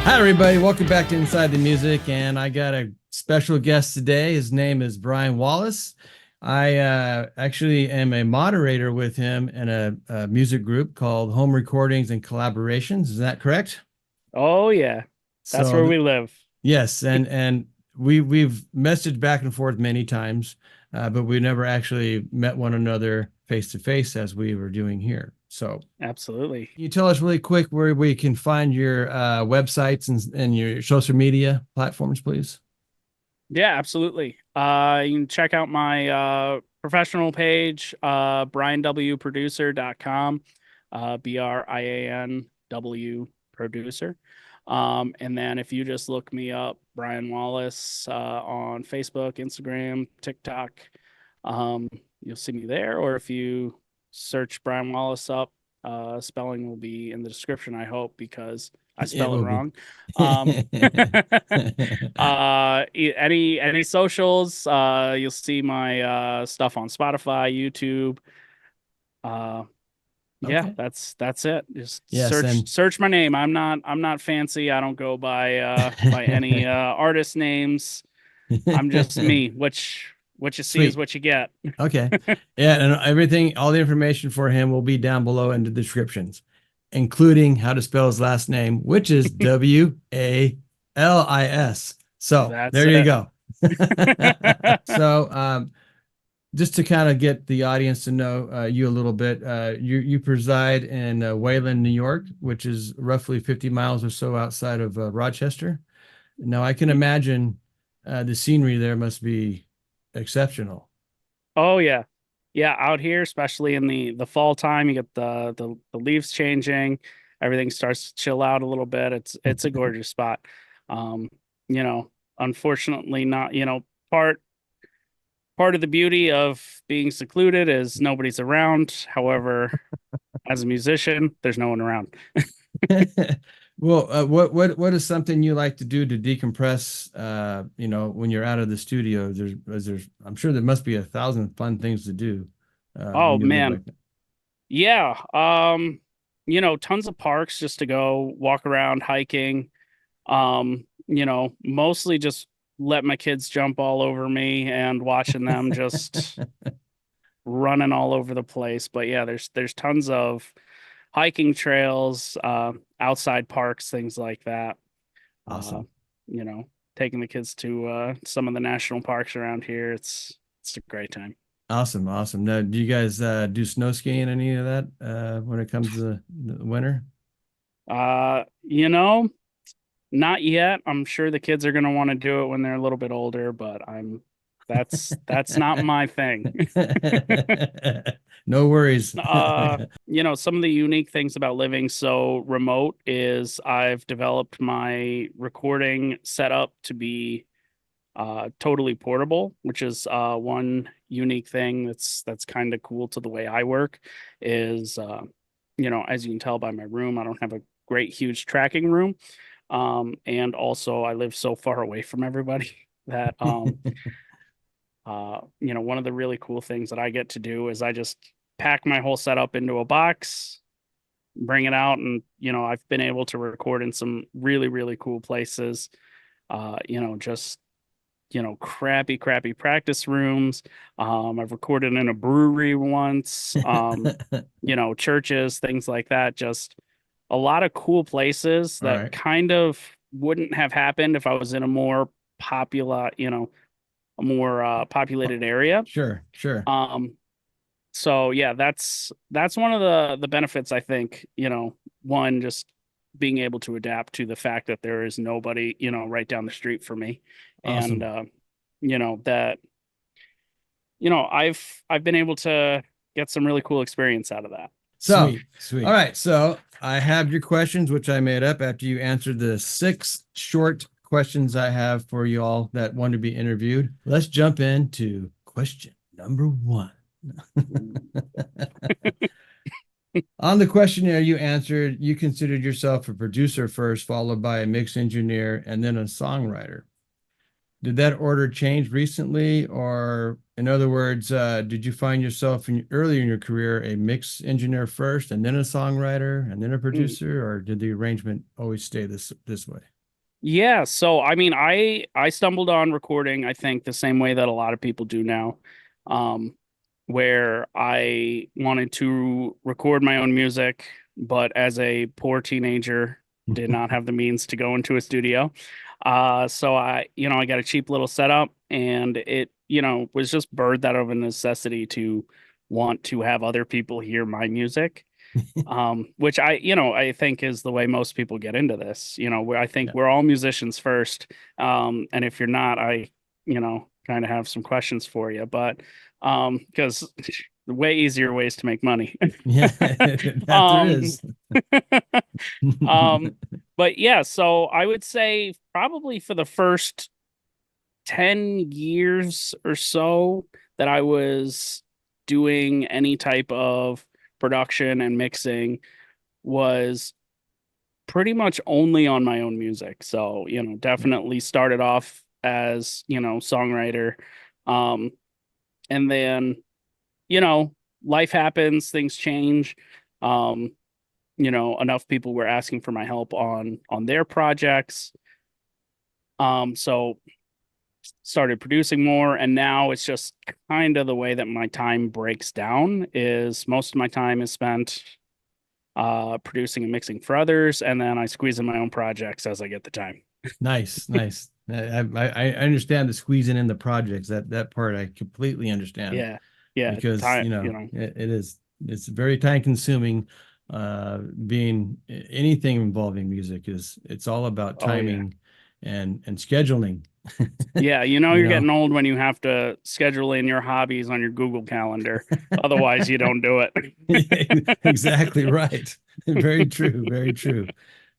Hi, everybody. Welcome back to Inside the Music. And I got a special guest today. His name is Brian Walis. I actually am a moderator with him in a music group called Home Recordings and Collaborations. Is that correct? Oh yeah, that's So where we live. yes, and we've messaged back and forth many times, but we never actually met one another face to face as we were doing here. So Absolutely. can you tell us really quick where we can find your websites and your social media platforms, please? Yeah, absolutely. You can check out my professional page, brianwproducer.com, BRIANW producer. And then if you just look me up, Brian Wallace, on Facebook, Instagram, TikTok, you'll see me there. Or if you search Brian Wallace up, spelling will be in the description, I hope, because I It spell it will be. wrong. Um, any socials, you'll see my stuff on Spotify, YouTube. Uh, yeah, Okay. that's it. Just Yes, and search my name. I'm not fancy. I don't go by any artist names. I'm just me. Which what you see is sweet. what you get. Okay. Yeah, and everything, all the information for him will be down below in the descriptions, including how to spell his last name, which is Walis. So That's there you it. go. So just to kind of get the audience to know you a little bit, you preside in Wayland, New York, which is roughly 50 miles or so outside of Rochester. Now I can imagine the scenery there must be exceptional. Oh yeah. Yeah, out here, especially in the fall time, you get the leaves changing, everything starts to chill out a little bit. It's a gorgeous spot. Um, you know, unfortunately not, part of the beauty of being secluded is nobody's around. However, as a musician, there's no one around. Well, what is something you like to do to decompress? When you're out of the studio, I'm sure there must be 1,000 fun things to do Oh when you live like man. that. Yeah. Tons of parks just to go walk around hiking. Mostly just let my kids jump all over me and watching them just running all over the place. But yeah, there's tons of hiking trails, outside parks, things like that. Uh, Awesome, you know, taking the kids to some of the national parks around here. It's a great time. awesome. Now, do you guys do snow skiing any of that when it comes to the winter? Uh, you know, Not yet. I'm sure the kids are gonna want to do it when they're a little bit older, but that's not my thing. No worries. Some of the unique things about living so remote is I've developed my recording setup to be totally portable, which is one unique thing that's kind of cool to the way I work is as you can tell by my room, I don't have a great huge tracking room. And also I live so far away from everybody that one of the really cool things that I get to do is I just pack my whole setup into a box, bring it out, and I've been able to record in some really, really cool places. Just crappy practice rooms. I've recorded in a brewery once, churches, things like that. Just a lot of cool places All that right. kind of wouldn't have happened if I was in a more popular, a more populated area. Sure. Um, so yeah, that's one of the benefits I think, one just being able to adapt to the fact that there is nobody, right down the street for me. And Awesome. that I've been able to get some really cool experience out of that. So, all Sweet. right. So I have your questions, which I made up after you answered the 6 short questions I have for you all that want to be interviewed. Let's jump into question number one. On the questionnaire you answered, you considered yourself a producer first, followed by a mix engineer, and then a songwriter. Did that order change recently, or in other words, did you find yourself early in your career a mix engineer first, and then a songwriter, and then a Mm. producer, or did the arrangement always stay this way? Yeah, so I mean, I stumbled on recording, I think the same way that a lot of people do now, um, where I wanted to record my own music, but as a poor teenager, did not have the means to go into a studio. So I got a cheap little setup, and it, was just birthed out of a necessity to want to have other people hear my music, which I think is the way most people get into this. Where I think Yeah. we're all musicians first. And if you're not, kind of have some questions for you, but because way easier ways to make money. Yeah, that there um is. um but yeah, so I would say probably for the first 10 years or so that I was doing any type of production and mixing was pretty much only on my own music. So, Yeah. definitely started off as, songwriter. Um, and then, you know, life happens, things change. Um, enough people were asking for my help on their projects. So started producing more, and now it's just kind of the way that my time breaks down is most of my time is spent producing and mixing for others, and then I squeeze in my own projects as I get the time. Nice, nice. I understand the squeezing in the projects. That part I completely understand Yeah, yeah, because time, it's very time consuming. Being anything involving music it's all about oh yeah. timing and scheduling. Yeah, You you're know, getting old when you have to schedule in your hobbies on your Google Calendar. Otherwise, you don't do exactly it. right. Very true, very true.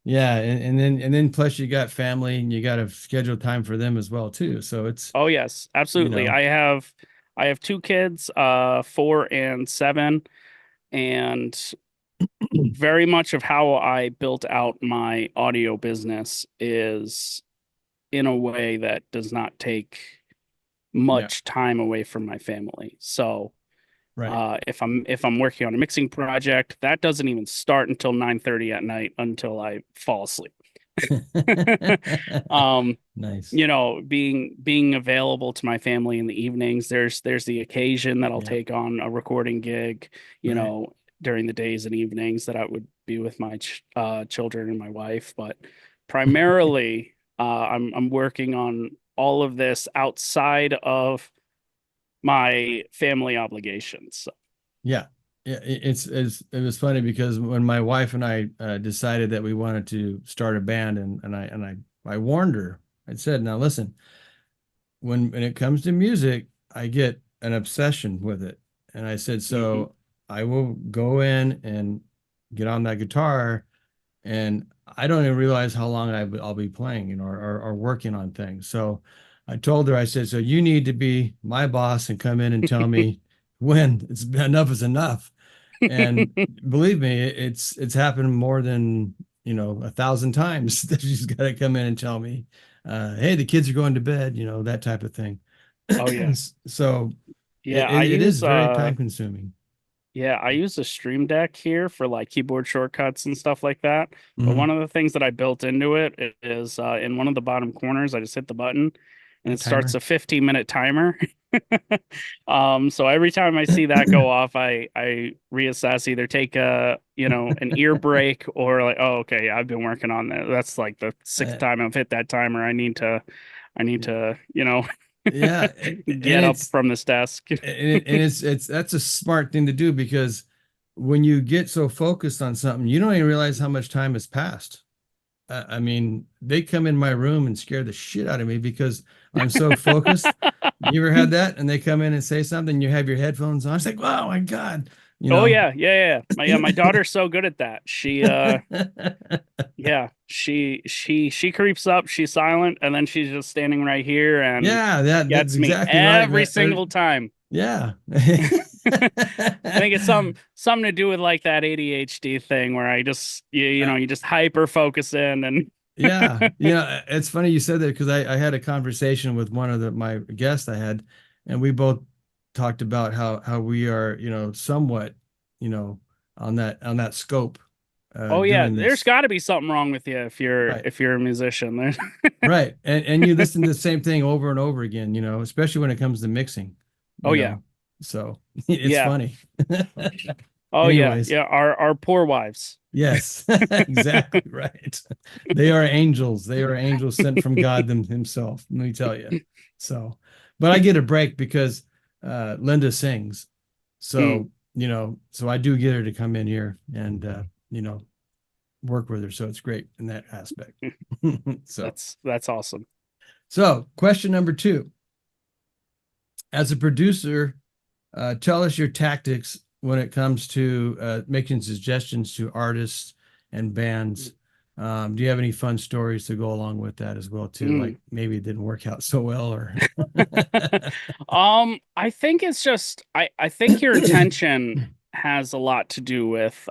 Yeah, and then plus you got family and you got to schedule time for them as well too. So it's, Oh yes, you absolutely. know, I have two kids, 4 and 7, and very much of how I built out my audio business is in a way that does not take yeah, much time away from my family. So right. if I'm working on a mixing project, that doesn't even start until 9:30 at night until I fall asleep. Um, Nice. being available to my family in the evenings, there's the occasion that I'll Yeah, take on a recording gig, right. during the days and evenings that I would be with my children and my wife, but primarily I'm working on all of this outside of my family obligations. So, Yeah. Yeah, it was funny because when my wife and I decided that we wanted to start a band and I warned her. I said, "Now listen, when it comes to music, I get an obsession with it." And I said, mhm. "So I will go in and get on that guitar and I don't even realize how long I'll be playing, or working on things." So I told her, I said, "So you need to be my boss and come in and tell me when enough is enough." And believe me, it's happened more than 1,000 times that she's got to come in and tell me, "Hey, the kids are going to bed," that type of thing. Oh yeah. So Yeah, it is very time consuming. I use a Stream Deck here for like keyboard shortcuts and stuff like that. But Hmm. one of the things that I built into it is in one of the bottom corners, I just hit the button and A it starts timer. a 15-minute timer. So every time I see that go off, I reassess, either take an ear break, or like, oh, okay, I've been working on that. That's like the sixth Uh, time I've hit that timer. I need to, yeah, and get up from this desk. it's that's a smart thing to do because when you get so focused on something, you don't even realize how much time has passed. I mean, they come in my room and scare the shit out of me because I'm so focused. You ever had that? And they come in and say something, you have your headphones on. It's like, oh my God, you Oh know. yeah, yeah, yeah. My daughter's so good at that. Yeah, she creeps up, she's silent, and then she's just standing right here and Yeah, that's gets me exactly right, every man. single time. Yeah. I think it's something to do with like that ADHD thing where I just you just hyper focus in and Yeah, it's funny you said that because I had a conversation with one of my guests I had, and we both talked about how we are, somewhat, on that scope Oh yeah, doing there's this. got to be something wrong with you Right. if you're a musician. There's Right. And you listen to the same thing over and over again, especially when it comes to mixing, Oh you yeah. know. So it's Yeah. funny. Oh yeah. Anyways, Yeah, our poor wives. yes, exactly right. They are angels. They are angels sent from God himself, let me tell you. So, but I get a break because Linda sings. Mm, So, so I do get her to come in here and work with her. So it's great in that aspect. So, that's awesome. question number 2. As a producer, tell us your tactics when it comes to making suggestions to artists and bands. Do you have any fun stories to go along with that as well too? Mm. Like maybe it didn't work out so well, or I think it's just I think your intention has a lot to do with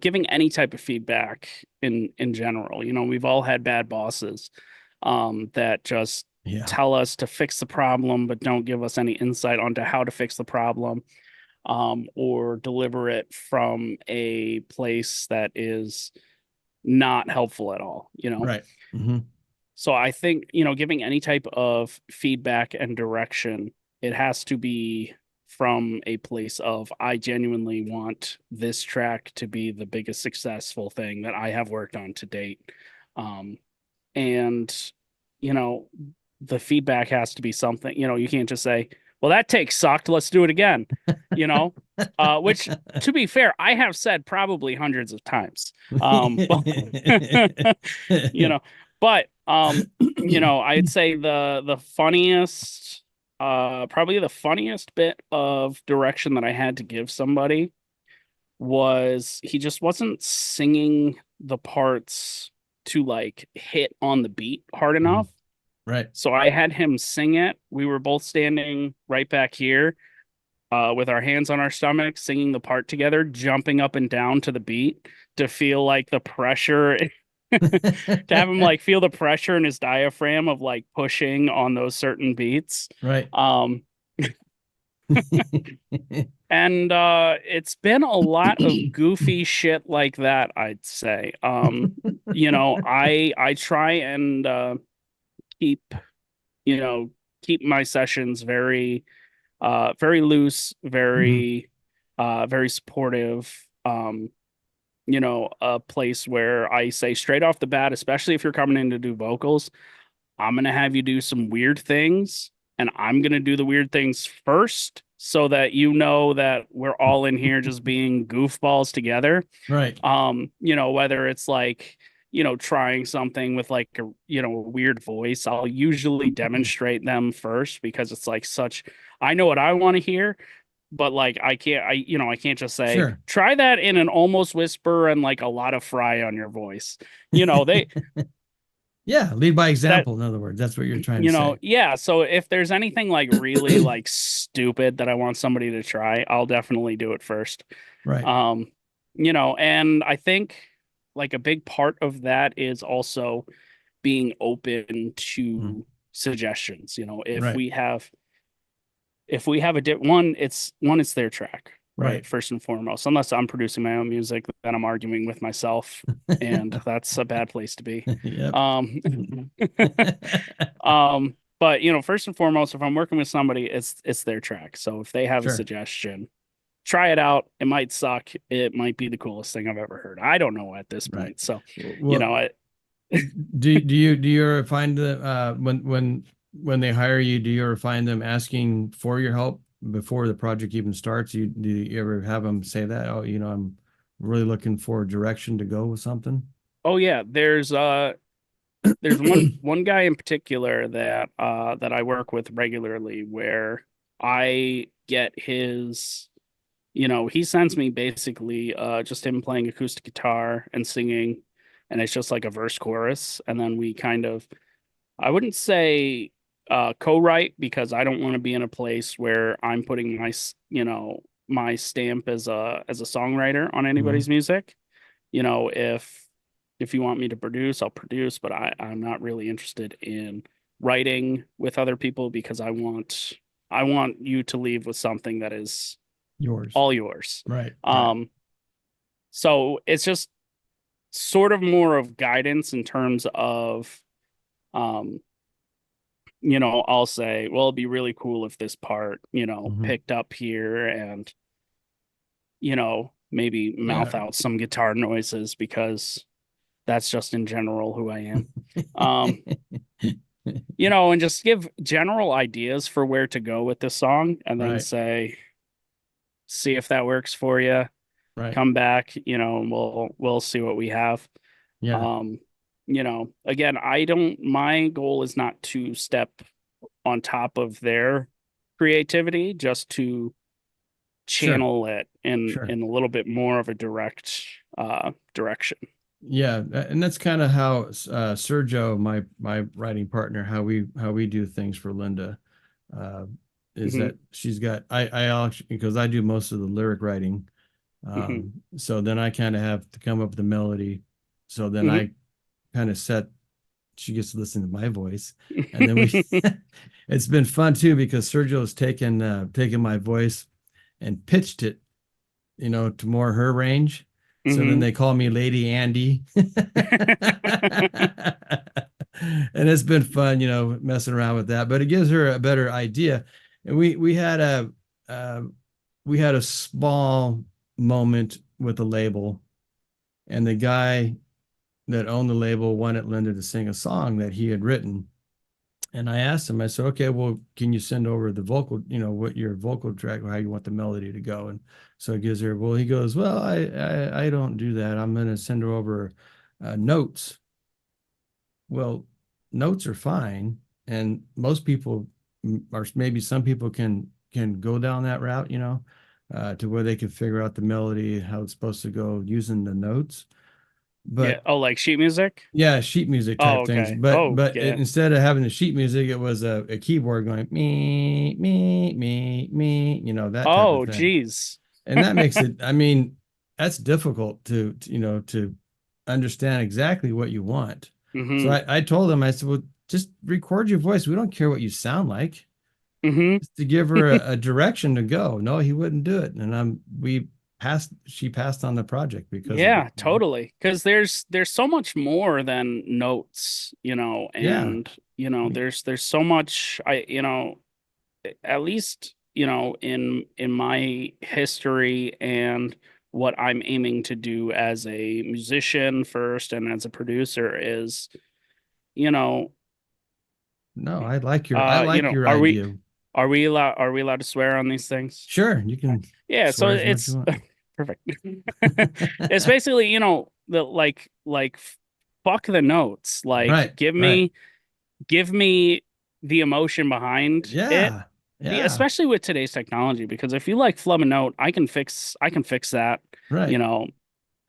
giving any type of feedback in general. We've all had bad bosses that just yeah, tell us to fix the problem but don't give us any insight onto how to fix the problem, or deliver it from a place that is not helpful at all. right. Hmm. So I think, giving any type of feedback and direction, it has to be from a place of I genuinely want this track to be the biggest successful thing that I have worked on to date. And, you know, the feedback has to be something, you can't just say, well, that take sucked. Let's do it again, you know, which to be fair, I have said probably hundreds of times. But, you know, but, I'd say the funniest, probably the funniest bit of direction that I had to give somebody was he just wasn't singing the parts to like hit on the beat hard enough. Right. So I had him sing it. We were both standing right back here, with our hands on our stomachs, singing the part together, jumping up and down to the beat to feel like the pressure, to have him like feel the pressure in his diaphragm of like pushing on those certain beats. Right. Um, and it's been a lot of goofy shit like that, I'd say. I try and keep, you know, keep my sessions very very loose, Mhm. very supportive. A place where I say straight off the bat, especially if you're coming in to do vocals, I'm gonna have you do some weird things, and I'm gonna do the weird things first so that you know that we're all in here just being goofballs together. Right. Whether it's like, trying something with like a weird voice, I'll usually demonstrate them first because it's like I know what I want to hear, but like I can't just say, Sure. try that in an almost whisper and like a lot of fry on your voice. They Yeah, lead by that example, in other words. That's what you're trying to say. yeah, so if there's anything like really like stupid that I want somebody to try, I'll definitely do it first. Right. Um, and I think like a big part of that is also being open Mhm. to suggestions. Right. If we have it's their track, Right. right? First and foremost, unless I'm producing my own music, then I'm arguing with myself, and that's a bad place to be. Yep. Um, but first and foremost, if I'm working with somebody, it's their track. So if they have a Sure. suggestion, try it out. It might suck. It might be the coolest thing I've ever heard. I don't know at this Right. point. So, you Well, know, I, do you ever find that when they hire you, do you ever find them asking for your help before the project even starts? Do you ever have them say that? Oh, I'm really looking for direction to go with something. oh yeah, there's one guy in particular that I work with regularly where I get his, he sends me basically just him playing acoustic guitar and singing, and it's just like a verse chorus, and then we kind of, I wouldn't say co-write because I don't want to be in a place where I'm putting my stamp as a songwriter on Mhm. anybody's music. If you want me to produce, I'll produce, but I'm not really interested in writing with other people because I want you to leave with something that is Yours. all yours. Right. Right. Um, so it's just sort of more of guidance in terms of, um, I'll say, well, it'd be really cool if this part, Mhm. picked up here and, maybe mouth Yeah. out some guitar noises because that's just in general who I am. Um, and just give general ideas for where to go with this song and then Right. say, see if that works for you. Right. Come back, and we'll see what we have. Yeah. Um, again, my goal is not to step on top of their creativity, just to Sure. channel it in Sure. a little bit more of a direct direction. Yeah, and that's kind of how Sergio, my writing partner, how we do things for Linda, uh, is Hmm. that she's got I actually, because I do most of the lyric writing, Hmm. so then I kind of have to come up with the melody, so then Hmm. I kind of set. She gets to listen to my voice, and then we. It's been fun too because Sergio's taken my voice and pitched it, to more her range. So then Hmm. they call me Lady Andy. And it's been fun, messing around with that, but it gives her a better idea. And uh, we had a small moment with the label, and the guy that owned the label wanted Linda to sing a song that he had written. And I asked him, I said, okay, well, can you send over the vocal, what your vocal track, or how you want the melody to go? And so it gives her, well, he goes, well, I don't do that. I'm going to send her over notes. Well, notes are fine. And most people, or maybe some people can go down that route, to where they can figure out the melody, how it's supposed to go using the notes. Yeah. But Oh, like sheet music? yeah, sheet music Oh, type things. okay. But Oh, but yeah. instead of having the sheet music, it was a keyboard going me, me, me, me, that type of Oh, thing. geez. And that makes it, I mean, that's difficult to understand exactly what you want. So Hmm. I told him, I said, well, just record your voice. We don't care what you sound like. Hmm. Just to give her a direction to go. No, he wouldn't do it. And she passed on the project because of it. Yeah, totally. Because there's so much more than notes, Yeah. and there's so much at least, in my history and what I'm aiming to do as a musician first and as a producer is, you know, No, I like your are we idea. are we allowed to swear on these things? Sure, you can Yeah, so swear as much as you it's want. perfect. It's basically, the fuck the notes. Like Right, right. give me the emotion behind it. Yeah, yeah, Especially with today's technology, because if you like flub a note, I can fix that, you right. know,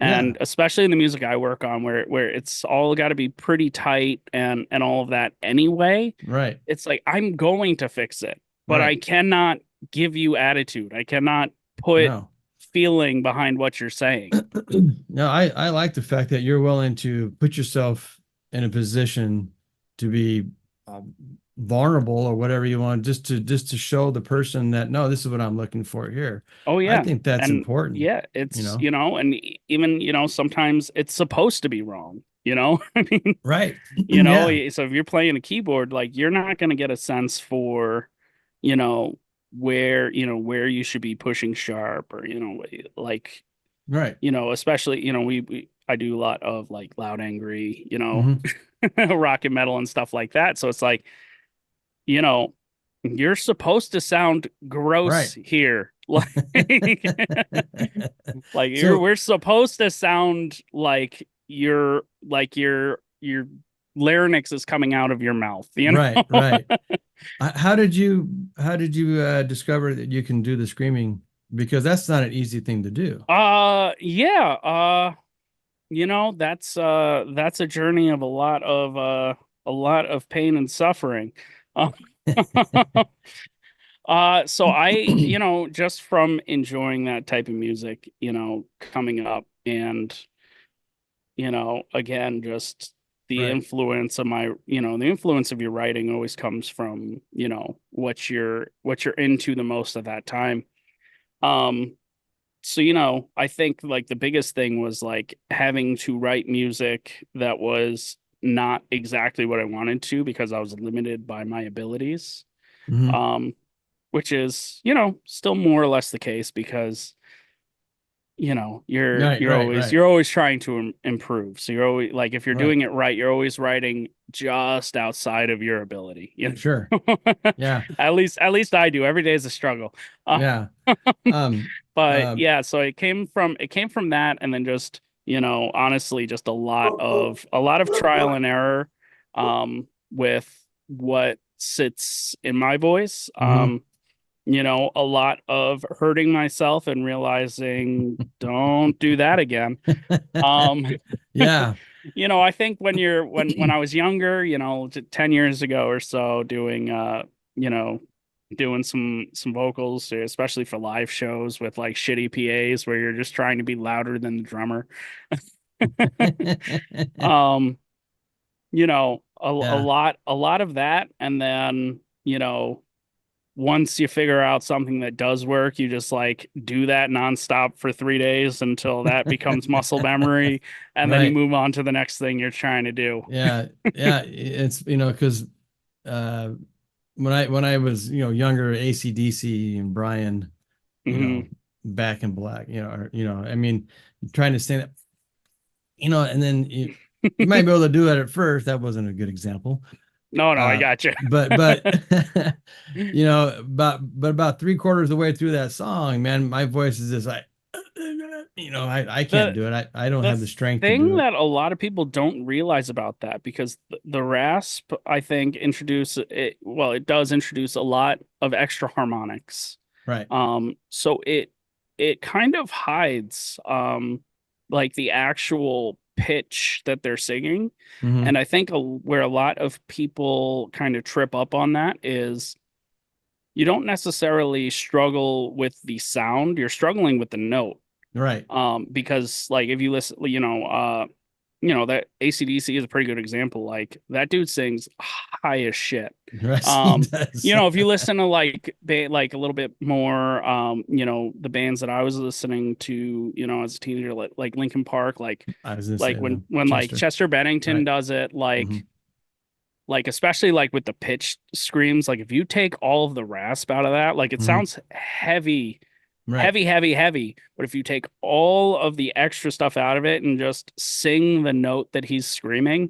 Yeah, and especially in the music I work on where it's all got to be pretty tight and all of that anyway. right, It's like I'm going to fix it, but right. I cannot give you attitude. I cannot put No. feeling behind what you're saying. No, I like the fact that you're willing to put yourself in a position to be um, vulnerable or whatever you want, just to show the person that no, this is what I'm looking for here. Oh I yeah. think that's And important, yeah, you it's, know? and even, sometimes it's supposed to be wrong, I mean, Right. Yeah, so if you're playing a keyboard, like you're not going to get a sense for, you know, where you should be pushing sharp or, like, right. especially, I do a lot of like loud, angry, Hmm. rock and metal and stuff like that. So it's like, you know, you're supposed to sound gross Right. here. Like So, we're supposed to sound like your larynx is coming out of your mouth, right, right. How did you discover that you can do the screaming? Because that's not an easy thing to do. Yeah, that's a journey of a lot of pain and suffering. Uh, so just from enjoying that type of music, coming up and, again, just Right, the influence of your writing always comes from, what you're into the most at that time. Um, so, you know, I think like the biggest thing was like having to write music that was not exactly what I wanted to because I was limited by my abilities. Hmm. Um, which is, you know, still more or less the case because, you know, Right, right, right, you're always trying to improve. So you're always like if you're right. doing it right, you're always writing just outside of your ability. You Sure. know? Yeah, At least I do. Every day is a struggle. Uh, yeah. Um, but uh, yeah, so it came from that, and then just, you know, honestly, just a lot of trial and error with what sits in my voice. mhm. You know, a lot of hurting myself and realizing don't do that again. Um, Yeah. you know, I think when I was younger, you know, 10 years ago or so, doing you know, doing some vocals, especially for live shows with like shitty PAs where you're just trying to be louder than the drummer. Um, you know, Yeah. a lot of that, and then, you know, once you figure out something that does work, you just like do that nonstop for 3 days until that becomes muscle memory, and then you Right. move on to the next thing you're trying to do. Yeah. Yeah. It's, because uh when I was, younger, AC/DC and Brian, Hmm. Back in Black, I mean, trying to stand up, and then you might be able to do it at first. That wasn't a good example. No, no, I Uh, got you. but about three-quarters of the way through that song, man, my voice is just like, I can't The do it. I don't the have the strength to thing do it. that a lot of people don't realize about that, because the rasp, I think, introduce it, well, it does introduce a lot of extra harmonics. Right. So it kind of hides like the actual pitch that they're singing. Hmm. And I think where a lot of people kind of trip up on that is you don't necessarily struggle with the sound, you're struggling with the note. Right. Because like if you listen, you know, that AC/DC is a pretty good example. Like that dude sings high as shit. Right. He Um, does. you know, if you listen to like like a little bit more, you know, the bands that I was listening to, you know, as a teenager, like Linkin Park, I was gonna say them. when like Chester. Chester Bennington Right. does it, Hmm. like especially like with the pitch screams, like if you take all of the rasp out of that, like it Hmm. sounds heavy, Right. heavy. But if you take all of the extra stuff out of it and just sing the note that he's screaming,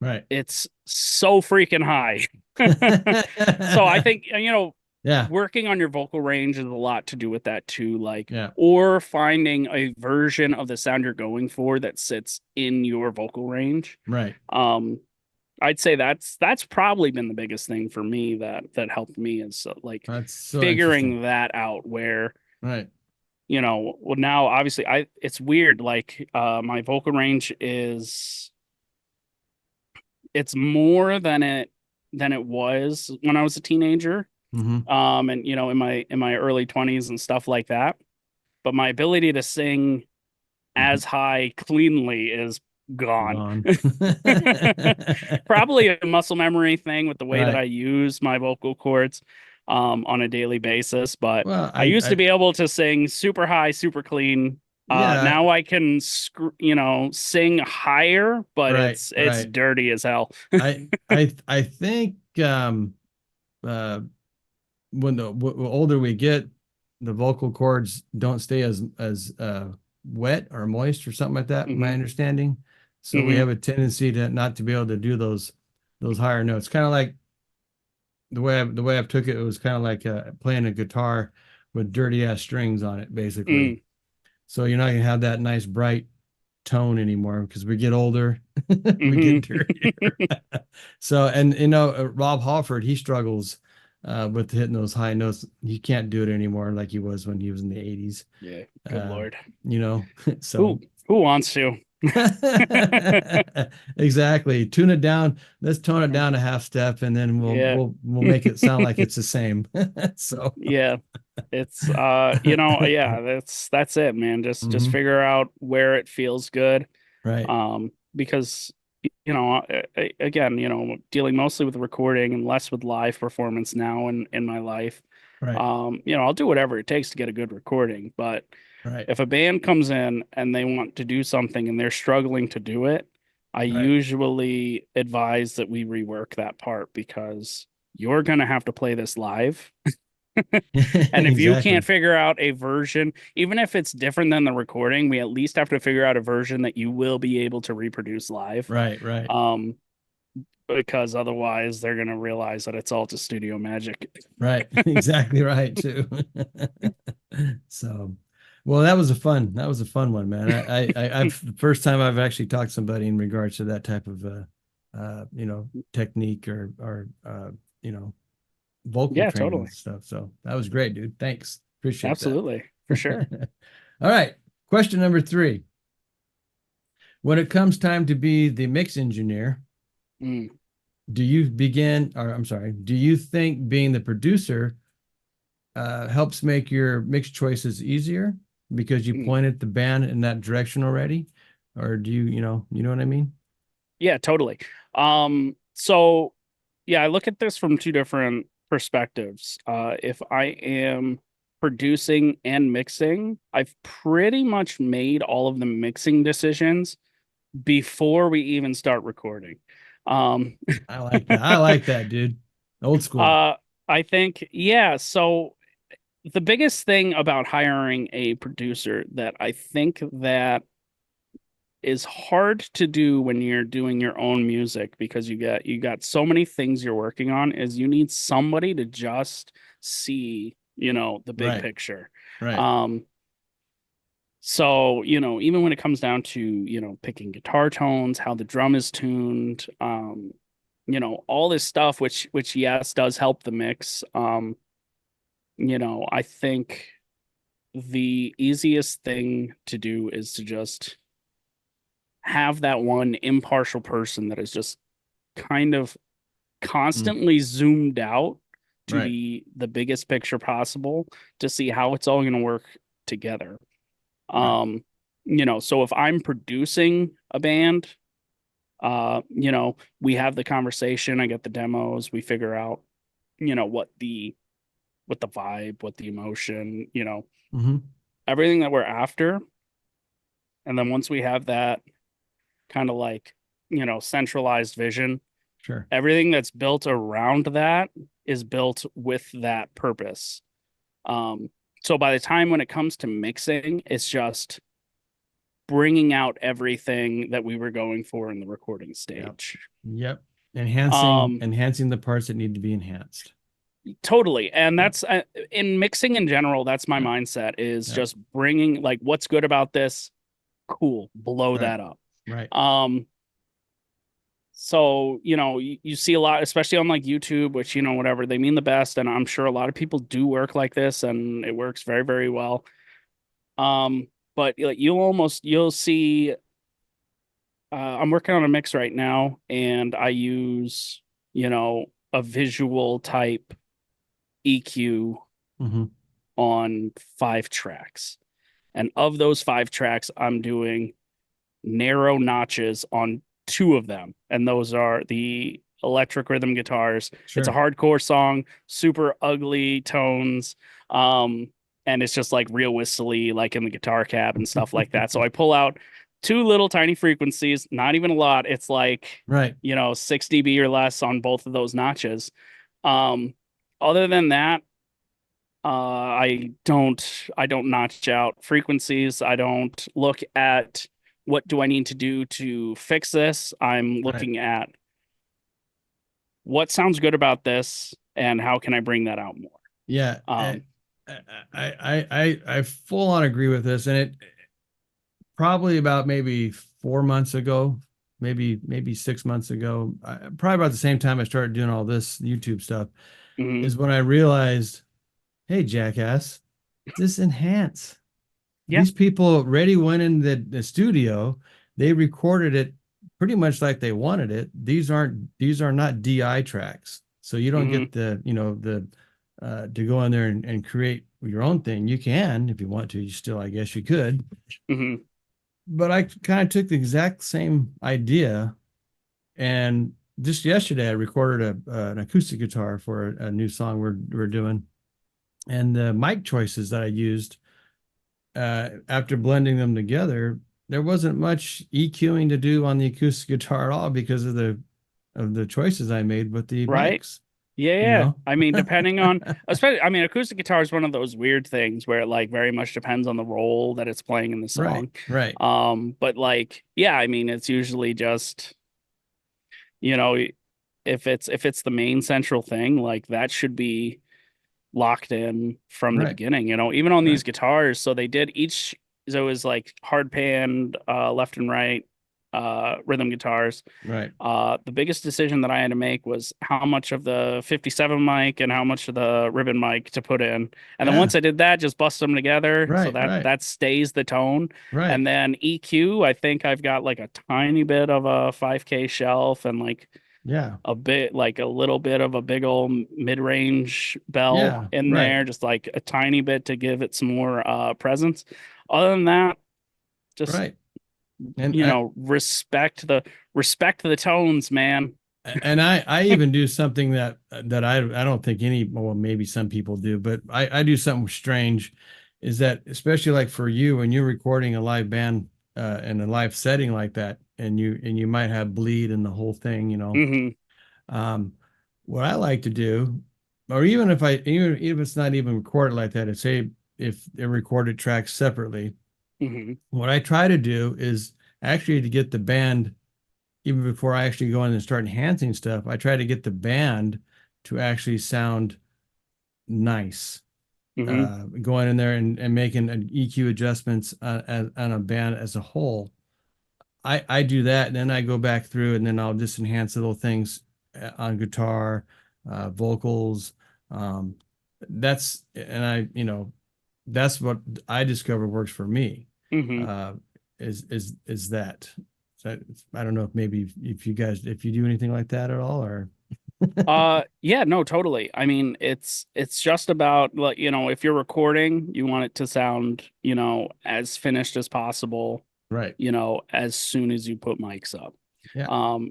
Right. it's so freaking high. So I think, you know, Yeah. working on your vocal range is a lot to do with that too. Like, Yeah. or finding a version of the sound you're going for that sits in your vocal range. Right. Um, I'd say that's probably been the biggest thing for me that helped me is like That's so interesting. figuring that out where, Right. you know, well now obviously it's weird, like my vocal range is, it's more than it was when I was a teenager, Hmm. and you know, in my early 20s and stuff like that, but my ability to sing as high cleanly is gone. Gone. Probably a muscle memory thing with the way that I Right. use my vocal cords on a daily basis. But Well, I used to be able to sing super high, super clean. yeah, Now I can, you know, sing higher, but right, it's right. dirty as hell. I think uh when the older we get, the vocal cords don't stay as wet or moist or something like that, my Hmm. understanding. So we Hmm. have a tendency to not to be able to do those higher notes. Kind of like the way I've took it, it was kind of like playing a guitar with dirty ass strings on it, basically. Mm. So you're not gonna have that nice bright tone anymore because we get older, we Hmm. get dirtier. So, and Rob Halford, he struggles with hitting those high notes. He can't do it anymore like he was when he was in the 80s. Yeah, good Uh, Lord. so Who wants to? exactly. Tune it down. Let's tone it down a half step, and then we'll Yeah. we'll we'll make it sound like it's the same. So, Yeah. It's you know, yeah, that's it, man. Just mhm, figure out where it feels good. right, Because you know, again, you know, dealing mostly with recording and less with live performance now in my life. right. You know, I'll do whatever it takes to get a good recording, but Right. If a band comes in and they want to do something and they're struggling to do it, I Right. usually advise that we rework that part because you're going to have to play this live. And if you can't Exactly. figure out a version, even if it's different than the recording, we at least have to figure out a version that you will be able to reproduce live. Right. Right. Um, because otherwise they're going to realize that it's all just studio magic. Right. Exactly right too. So, well, that was a fun one, man. I've the first time I've actually talked to somebody in regards to that type of technique or vocal Yeah, training and totally. stuff. So that was great, dude. Thanks. Appreciate that. Absolutely. For sure. All right. Question number 3. When it comes time to be the mix engineer, Mm, do you think being the producer helps make your mix choices easier because you mm. pointed the band in that direction already? Or do you know what I mean? Yeah, totally. So yeah, I look at this from two different perspectives. If I am producing and mixing, I've pretty much made all of the mixing decisions before we even start recording. Um, I like that. I like that, dude. Old school. uh, I think, yeah, so the biggest thing about hiring a producer that I think that is hard to do when you're doing your own music because you got so many things you're working on is you need somebody to just see, the big Right. picture. Right. Um, so, even when it comes down to, picking guitar tones, how the drum is tuned, all this stuff, which yes, does help the mix. I think the easiest thing to do is to just have that one impartial person that is just kind of Mm, constantly zoomed out to right. the biggest picture possible to see how it's all going to work together. Right. Um, so if I'm producing a band, we have the conversation, I get the demos, we figure out, what the vibe, what the emotion, Hmm. everything that we're after. And then once we have that kind of like, centralized vision, Sure. everything that's built around that is built with that purpose. Um, so by the time when it comes to mixing, it's just bringing out everything that we were going for in the recording Yep. stage. Yep. Enhancing Um, enhancing the parts that need to be enhanced. totally. And Yep. that's in mixing in general, that's my Yep. mindset is Yep. just bringing like what's good about this, cool, blow Right. that up. Right. So, you see a lot, especially on like YouTube, which, whatever, they mean the best. And I'm sure a lot of people do work like this and it works very, very well. But like you'll see, I'm working on a mix right now and I use, a visual type EQ Hmm. on 5 tracks. And of those 5 tracks, I'm doing narrow notches on 2 of them. And those are the electric rhythm guitars. It's a Sure. hardcore song, super ugly tones. And it's just like real whistly, like in the guitar cab and stuff like that. So I pull out 2 little tiny frequencies, not even a lot. It's like, Right. 6 dB or less on both of those notches. Um, other than that, I don't notch out frequencies. I don't look at what do I need to do to fix this. I'm Right. looking at what sounds good about this and how can I bring that out more. Yeah. Um, I full on agree with this, and it probably about maybe 4 months ago, maybe 6 months ago, probably about the same time I started doing all this YouTube stuff, mhm. is when I realized, hey, jackass, just enhance. Yeah. These people already went in the studio, they recorded it pretty much like they wanted it. These are not DI tracks. So you don't Hmm. get the to go in there and create your own thing. You can if you want to, you still, I guess you could. Hmm. But I kind of took the exact same idea, and just yesterday I recorded an acoustic guitar for a new song we're doing, and the mic choices that I used after blending them together, there wasn't much EQing to do on the acoustic guitar at all because of the choices I made with the Right. mics, Yeah, you yeah. know? I mean, depending on, especially, I mean, acoustic guitar is one of those weird things where it like very much depends on the role that it's playing in the Right, song. right, But like, yeah, I mean, it's usually just, you know, if it's the main central thing, like that should be locked in from the right, beginning, even on these right, guitars. So they did each, so it was like hard pan, left and right, rhythm guitars. right. The biggest decision that I had to make was how much of the 57 mic and how much of the ribbon mic to put in. And then Yeah, once I did that, just bust them together so right, that right, that stays the tone. right. And then EQ, I think I've got like a tiny bit of a 5K shelf and like Yeah, a bit, like a little bit of a big old mid-range bell yeah, in right, there, just like a tiny bit to give it some more presence. Other than that, just right. And I respect the tones, man. and I even do something that I don't think any, well, maybe some people do, but I do something strange, is that especially like for you when you're recording a live band in a live setting like that, and you might have bleed and the whole thing, Hmm. um, what I like to do, or even even if it's not even recorded like that, it's say if they're recorded tracks separately, Hmm. what I try to do is actually to get the band, even before I actually go in and start enhancing stuff, I try to get the band to actually sound nice. Hmm. Going in there and making an EQ adjustments on a band as a whole. I do that, and then I go back through, and then I'll just enhance little things on guitar, vocals. Um, that's what I discovered works for me. Hmm. Uh, is that. So I don't know if maybe if you guys if you do anything like that at all, or Yeah, no, totally. I mean, it's just about like, if you're recording, you want it to sound, as finished as possible, right. as soon as you put mics up. Yeah.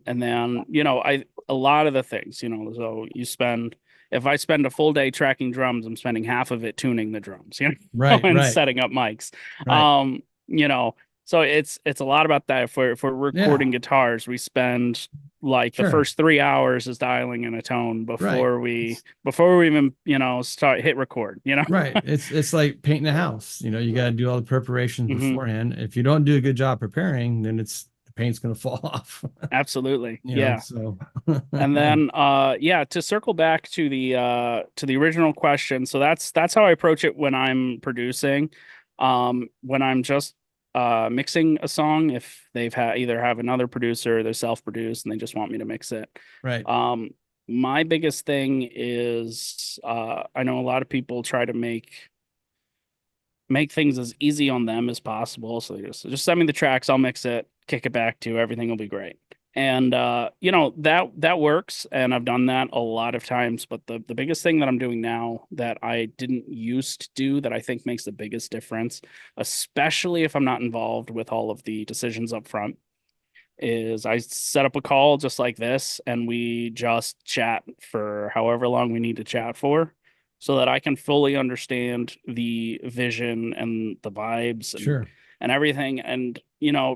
And then, a lot of the things, so if I spend a full day tracking drums, I'm spending half of it tuning the drums, Right, and right, setting up mics. right. Um, you know, so it's a lot about that. If we're Yeah, recording guitars, we spend like the sure. first 3 hours is dialing in a tone Right. before we even, start hit record. Right. It's like painting a house. You got to do all the preparations Hmm. beforehand. If you don't do a good job preparing, then the paint's going to fall off. Absolutely. Yeah. So And then yeah, to circle back to the original question. So that's how I approach it when I'm producing. When I'm just mixing a song, if they've either have another producer or they're self-produced and they just want me to mix it. right. Um my biggest thing is I know a lot of people try to make things as easy on them as possible. So they just send me the tracks, I'll mix it, kick it back to everything will be great. And that works, and I've done that a lot of times. But the biggest thing that I'm doing now that I didn't used to do that I think makes the biggest difference, especially if I'm not involved with all of the decisions up front, is I set up a call just like this and we just chat for however long we need to chat for so that I can fully understand the vision and the vibes Sure. and everything. And,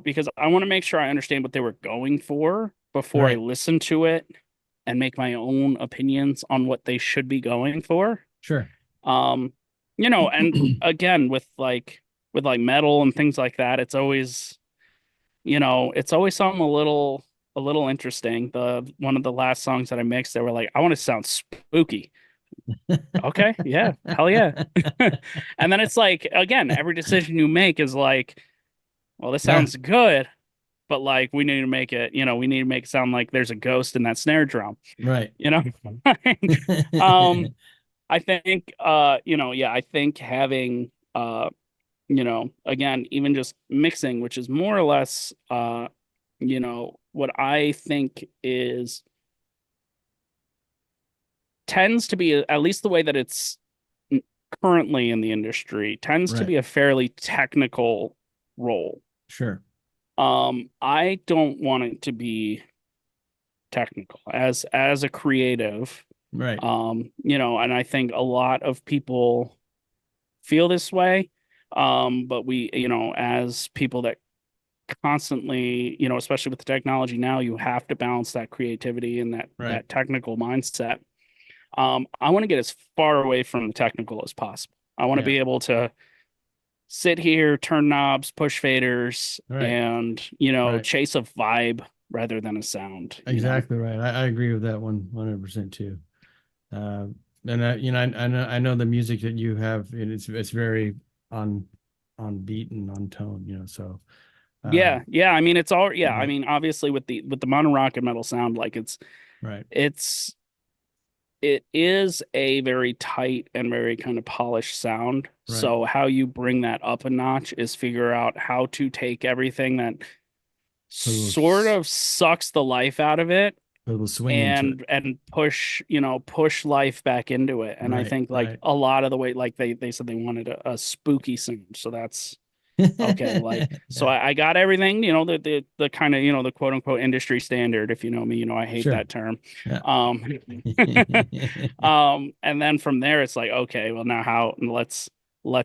because I want to make sure I understand what they were going for before I Right. listen to it and make my own opinions on what they should be going for. Sure. Um, and again, with like metal and things like that, it's always something a little interesting. The one of the last songs that I mixed, they were like, I want to sound spooky. Okay, yeah, hell yeah. And then it's like, again, every decision you make is like, well, this Yeah. sounds good, but like we need to make it sound like there's a ghost in that snare drum, Right. you know? Um, I think yeah, I think having again, even just mixing, which is more or less what I think is tends to be, at least the way that it's currently in the industry, tends to Right. be a fairly technical role. Sure. I don't want it to be technical as a creative. Right. And I think a lot of people feel this way. But we, as people that constantly, especially with the technology now, you have to balance that creativity and that Right. technical mindset. I want to get as far away from the technical as possible. I want to Yeah. be able to sit here, turn knobs, push faders, Right. and Right. chase a vibe rather than a sound. Exactly right. I agree with that 100% too. Uh, and I know the music that you have, it's very on beat and on tone, so Yeah, yeah. I mean, it's all yeah. I right, mean, obviously with the mono rock and metal sound, like right, it's it is a very tight and very kind of polished sound. right. So how you bring that up a notch is figure out how to take everything that Put a little, sort of sucks the life out of it put a little swing into it. and push, push life back into it. And I Right, think like right. a lot of the way, like they said they wanted a spooky sound. So that's okay. Like, so Yeah, I got everything, the kind of, the quote unquote industry standard. If you know me, I hate sure. that term. Yeah. Um, and then from there, it's like, okay, well now let's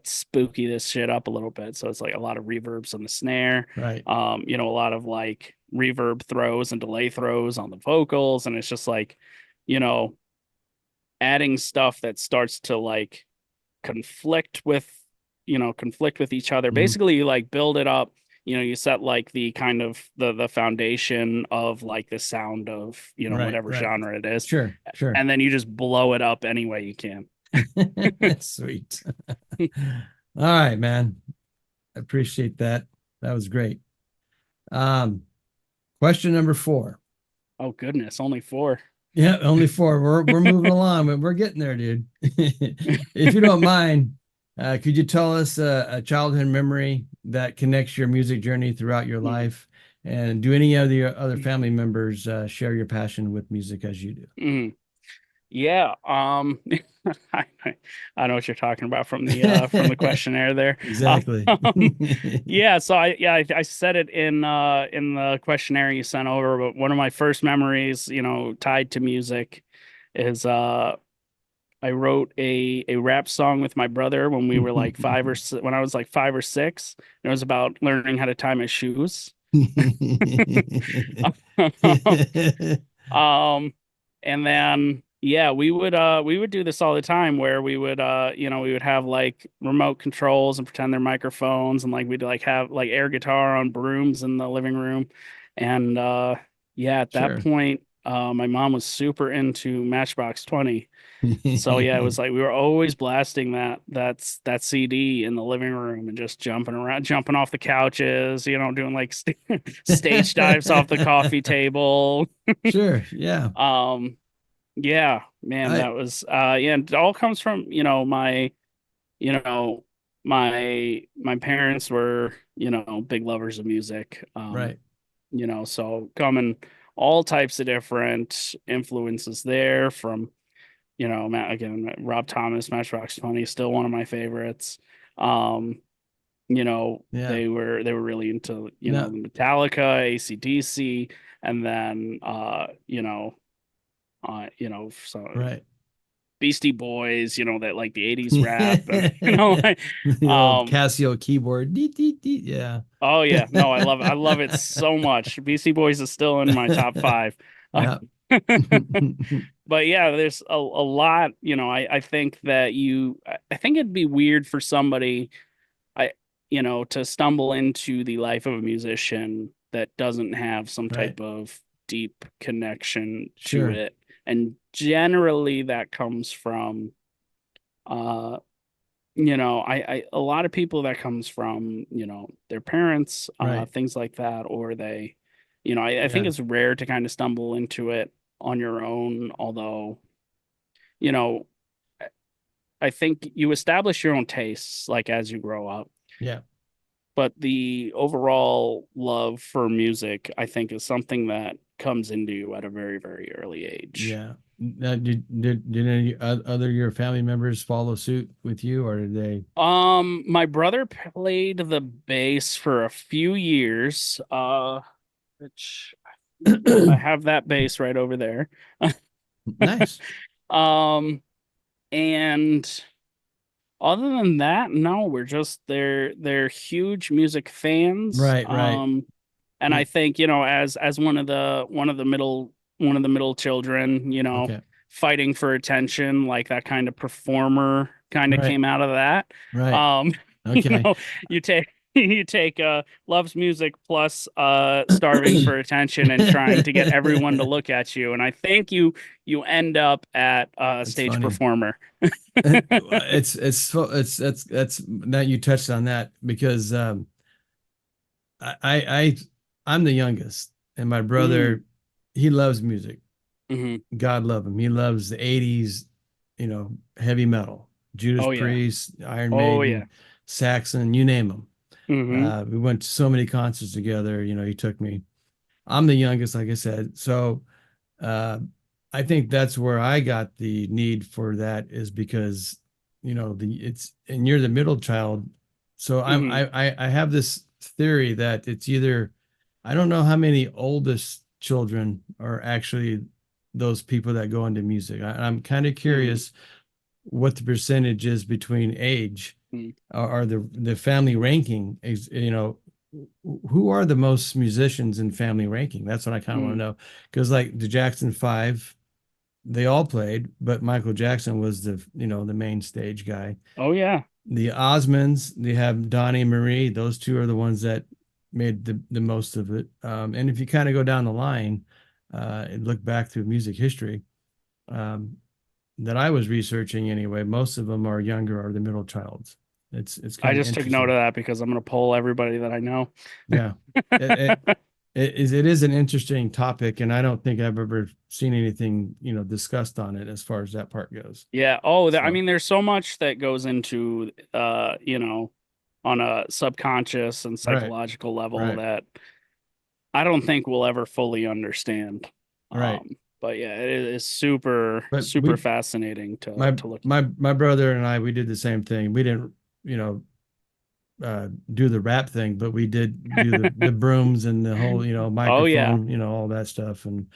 spooky this shit up a little bit. So it's like a lot of reverbs on the snare, Right. a lot of like reverb throws and delay throws on the vocals, and it's just like, you know, adding stuff that starts to like conflict with conflict with each other. Mhm. Basically, you like build it up. You set like the kind of the foundation of like the sound of Right, whatever right. genre it is, Sure, sure. and then you just blow it up any way you can. Sweet. All right, man. I appreciate that. That was great. Um, Question number 4. Oh goodness, only four. Yeah, only 4. We're moving along, but we're getting there, dude. If you don't mind, could you tell us a childhood memory that connects your music journey throughout your Mhm. life? And do any of the other family members share your passion with music as you do? Mhm. Yeah, I, I know what you're talking about from the questionnaire there. Exactly. Yeah, so I said it in the questionnaire you sent over, but one of my first memories, tied to music is I wrote a rap song with my brother when we were like when I was like 5 or 6. And it was about learning how to tie my shoes. Um, and then yeah, we would do this all the time where we would have like remote controls and pretend they're microphones, and like we'd like have like air guitar on brooms in the living room. And yeah, at that Sure. point, my mom was super into Matchbox 20. So yeah, it was like we were always blasting that CD in the living room and just jumping around, jumping off the couches, doing like stage dives off the coffee table. Sure. Yeah. Um, yeah, man, I that was yeah, and it all comes from, you know, my parents were, big lovers of music. right. So coming all types of different influences there from Matt again, Rob Thomas, Matchbox 20 is still one of my favorites. Um, Yeah. they were really into, No. the Metallica, AC/DC, and then so Right. Beastie Boys, that like the 80s rap and The old um Casio keyboard. Deet, deet, deet. Yeah. oh yeah, no, I love it so much. Beastie Boys is still in my top 5. Yeah. But yeah, there's a lot, I think that I think it'd be weird for somebody I to stumble into the life of a musician that doesn't have some Right. type of deep connection to Sure. it. And generally that comes from uh a lot of people that comes from, their parents, Right. things like that, or they, I think Yeah. it's rare to kind of stumble into it on your own, although, you know, I think you establish your own tastes like as you grow up, Yeah. but the overall love for music, I think, is something that comes into you at a very, very early age. Yeah. Did any other your family members follow suit with you, or did they? My brother played the bass for a few years, which I have that bass right over there. Nice. Um, and Other than that, no, we're just they're huge music fans. Right, right. And I think, as one of the middle children, Okay. fighting for attention, like that kind of performer kind of Right, came out of that. right. Um, Okay. you take you take loves music plus starving for attention and trying to get everyone to look at you. And I think you end up at It's stage funny. performer. That's that you touched on that because I I I'm the youngest and my Mm, brother he loves music. hmm. God love him. He loves the 80s, heavy metal. Judas Oh yeah. Priest, Iron Oh yeah. Maiden, Saxon, you name them. Hmm. We went to so many concerts together. He took me. I'm the youngest, like I said. So uh, I think that's where I got the need for that is because, and you're the middle child. So Hmm. I have this theory that it's either, I don't know how many oldest children are actually those people that go into music. I'm kind of Hmm. curious what the percentage is between age or the family ranking is, who are the most musicians in family ranking? That's what I kind of want to Hmm. know. Because like the Jackson Five, they all played, but Michael Jackson was the main stage guy. Oh yeah. The Osmonds, they have Donnie and Marie. Those two are the ones that made the most of it. And if you kind of go down the line and look back through music history, um, that I was researching anyway, most of them are younger or the middle childs. It's I kind of just took note interesting. of that because I'm gonna poll everybody that I know. Yeah. It, it is an interesting topic, and I don't think I've ever seen anything, discussed on it as far as that part goes. Yeah. Oh, I So, mean, there's so much that goes into, on a subconscious and right, psychological level right, that I don't think we'll ever fully understand. right. But yeah, it is super, But super fascinating to my, to look. my brother and I, we did the same thing. We didn't, you know, do the rap thing, but we did do the brooms and the whole, Oh yeah. microphone, all that stuff. And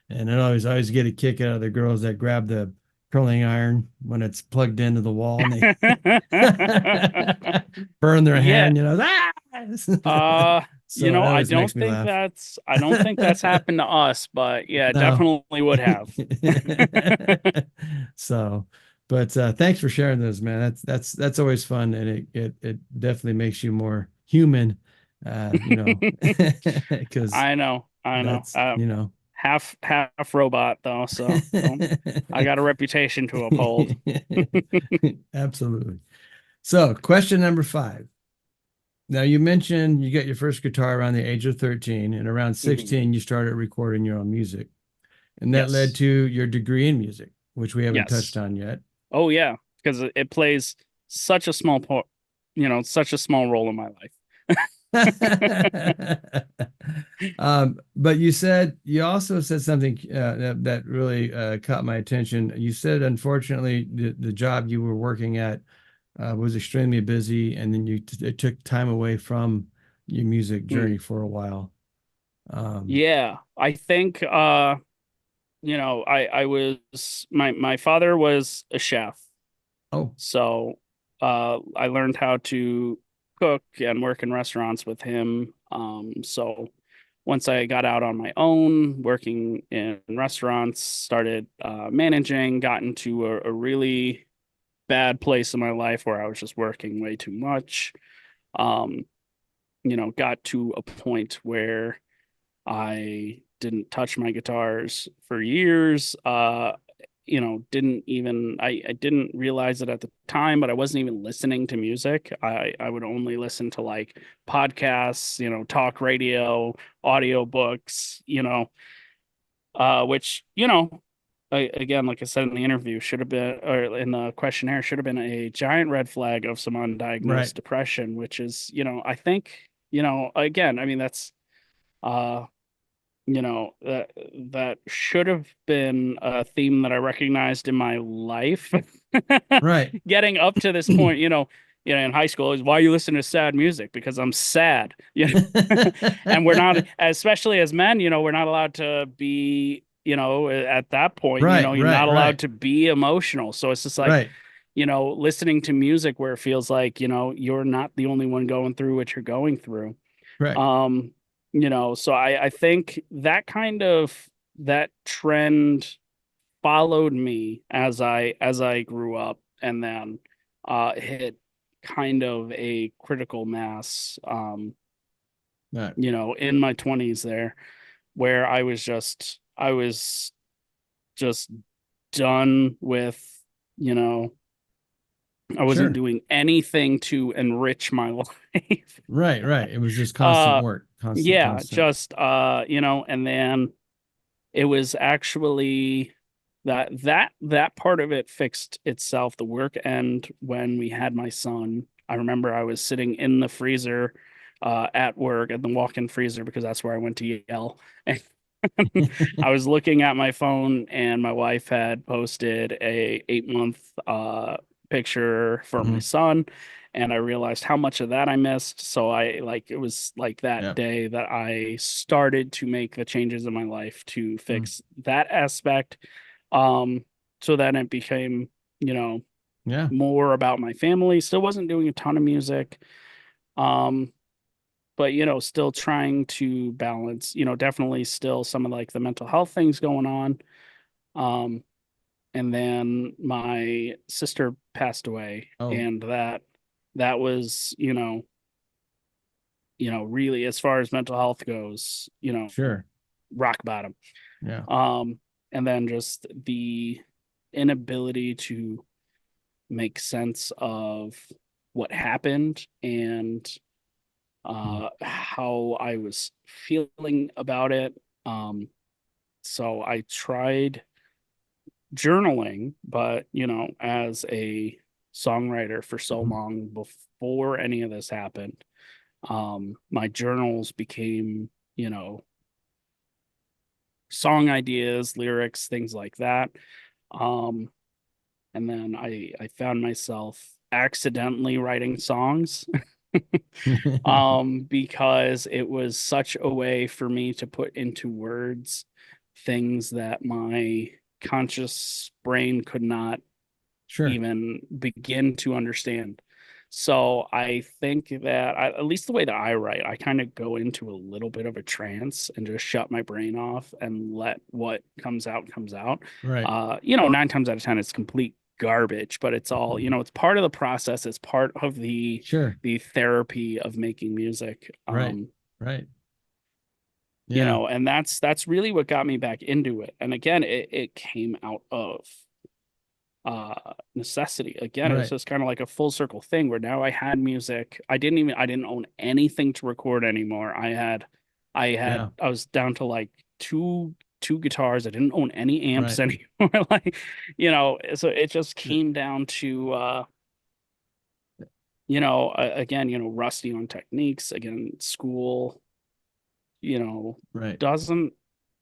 I always get a kick out of the girls that grab the curling iron when it's plugged into the wall and they burn their Yeah. hand, ah! Uh, So it I always makes don't me think laugh. that's happened to us, but yeah, No. definitely would have. So, but thanks for sharing those, man. That's always fun, and it definitely makes you more human, because I know. that's Half robot though, so I got a reputation to uphold. absolutely. So, question number 5. Now, you mentioned you got your first guitar around the age of 13, and around Mhm. 16, you started recording your own music, and that led Yes. to your degree in music, which we haven't touched Yes. on yet. Oh yeah, because it plays such a small part, such a small role in my life. But you also said something that really caught my attention. You said, unfortunately, the job you were working at was extremely busy, and then it took time away from your music Hmm. journey for a while. Um, Yeah, I think I was my father was a chef. oh, So I learned how to cook and work in restaurants with him. So once I got out on my own, working in restaurants, started managing, got into a really bad place in my life where I was just working way too much. Um, got to a point where I didn't touch my guitars for years. I didn't realize it at the time, but I wasn't even listening to music. I would only listen to like podcasts, talk radio, audiobooks, which, again, like I said in the interview, should have been, or in the questionnaire, should have been a giant red flag of some right. undiagnosed depression, which is, I think, again, I mean, that's, uh, that should have been a theme that I recognized in my life. Right. Getting up to this point, in high school is why you listen to sad music because I'm sad. And we're not, especially as men, we're not allowed to be, at that point, Right, you're right, not allowed right, to be emotional. So it's just like, right. listening to music where it feels like, you're not the only one going through what you're going through. Correct. Um, so I think that trend followed me as I grew up, and then hit kind of a critical mass, Right. in my 20s there, where I was just done with, you know, I wasn't Sure. doing anything to enrich my life. Right. Right. It was just constant Uh work, constant, yeah, constant. just and then it was actually that part of it fixed itself, the work end, when we had my son. I remember I was sitting in the freezer at work, at the walk-in freezer, because that's where I went to yell. And I was looking at my phone, and my wife had posted a 8-month picture for my Mhm. son, and I realized how much of that I missed. So it was like that Yeah. day that I started to make the changes in my life to Mm. fix that aspect. Um, so then it became, you know, Yeah. more about my family. Still wasn't doing a ton of music. Um, but still trying to balance, definitely still some of like the mental health things going on. Um, and then my sister passed away, Oh, and that was, really, as far as mental health goes, sure. rock bottom. Yeah. Um, and then just the inability to make sense of what happened, and Mm. how I was feeling about it. So I tried journaling, but as a songwriter for so Mhm. long before any of this happened, my journals became, song ideas, lyrics, things like that. Um, and then I found myself accidentally writing songs because it was such a way for me to put into words things that my conscious brain could not Sure. even begin to understand. So I think that at least the way that I write, I kind of go into a little bit of a trance and just shut my brain off and let what comes out comes out. Right. 9 times out of 10, it's complete garbage, but it's all, Mhm. it's part of the process. It's part of the Sure. the therapy of making music. Right. Right. You Yeah. know, and that's really what got me back into it. And again, it came out of necessity. Again, it was Right. just kind of like a full circle thing where now I had music. I didn't own anything to record anymore. Yeah. I was down to like two guitars. I didn't own any amps Right. anymore. Like, so it just came down to again, rusty on techniques. Again, school, you know, Right. doesn't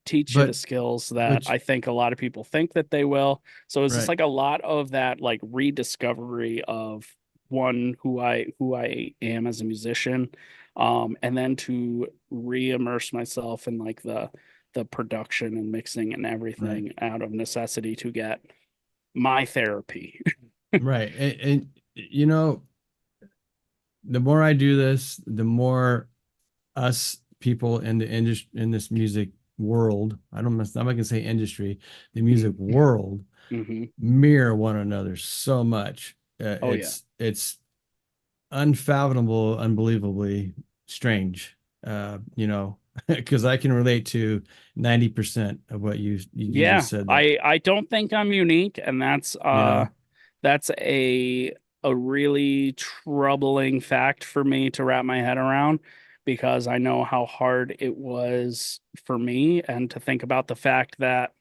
teach you the But skills that which I think a lot of people think that they will. So it's just right. like a lot of that like rediscovery of one, who I am as a musician, and then to re-immerse myself in like the production and mixing and Right. everything out of necessity to get my therapy. Right. And the more I do this, the more us people in the industry, in this music world, I'm not gonna say industry, the music world, Hmm. mirror one another so much. Oh yeah. It's unfathomable, unbelievably strange. Because I can relate to 90% of what you Yeah, just said there. I don't think I'm unique, and that's You know, that's a really troubling fact for me to wrap my head around, because I know how hard it was for me, and to think about the fact that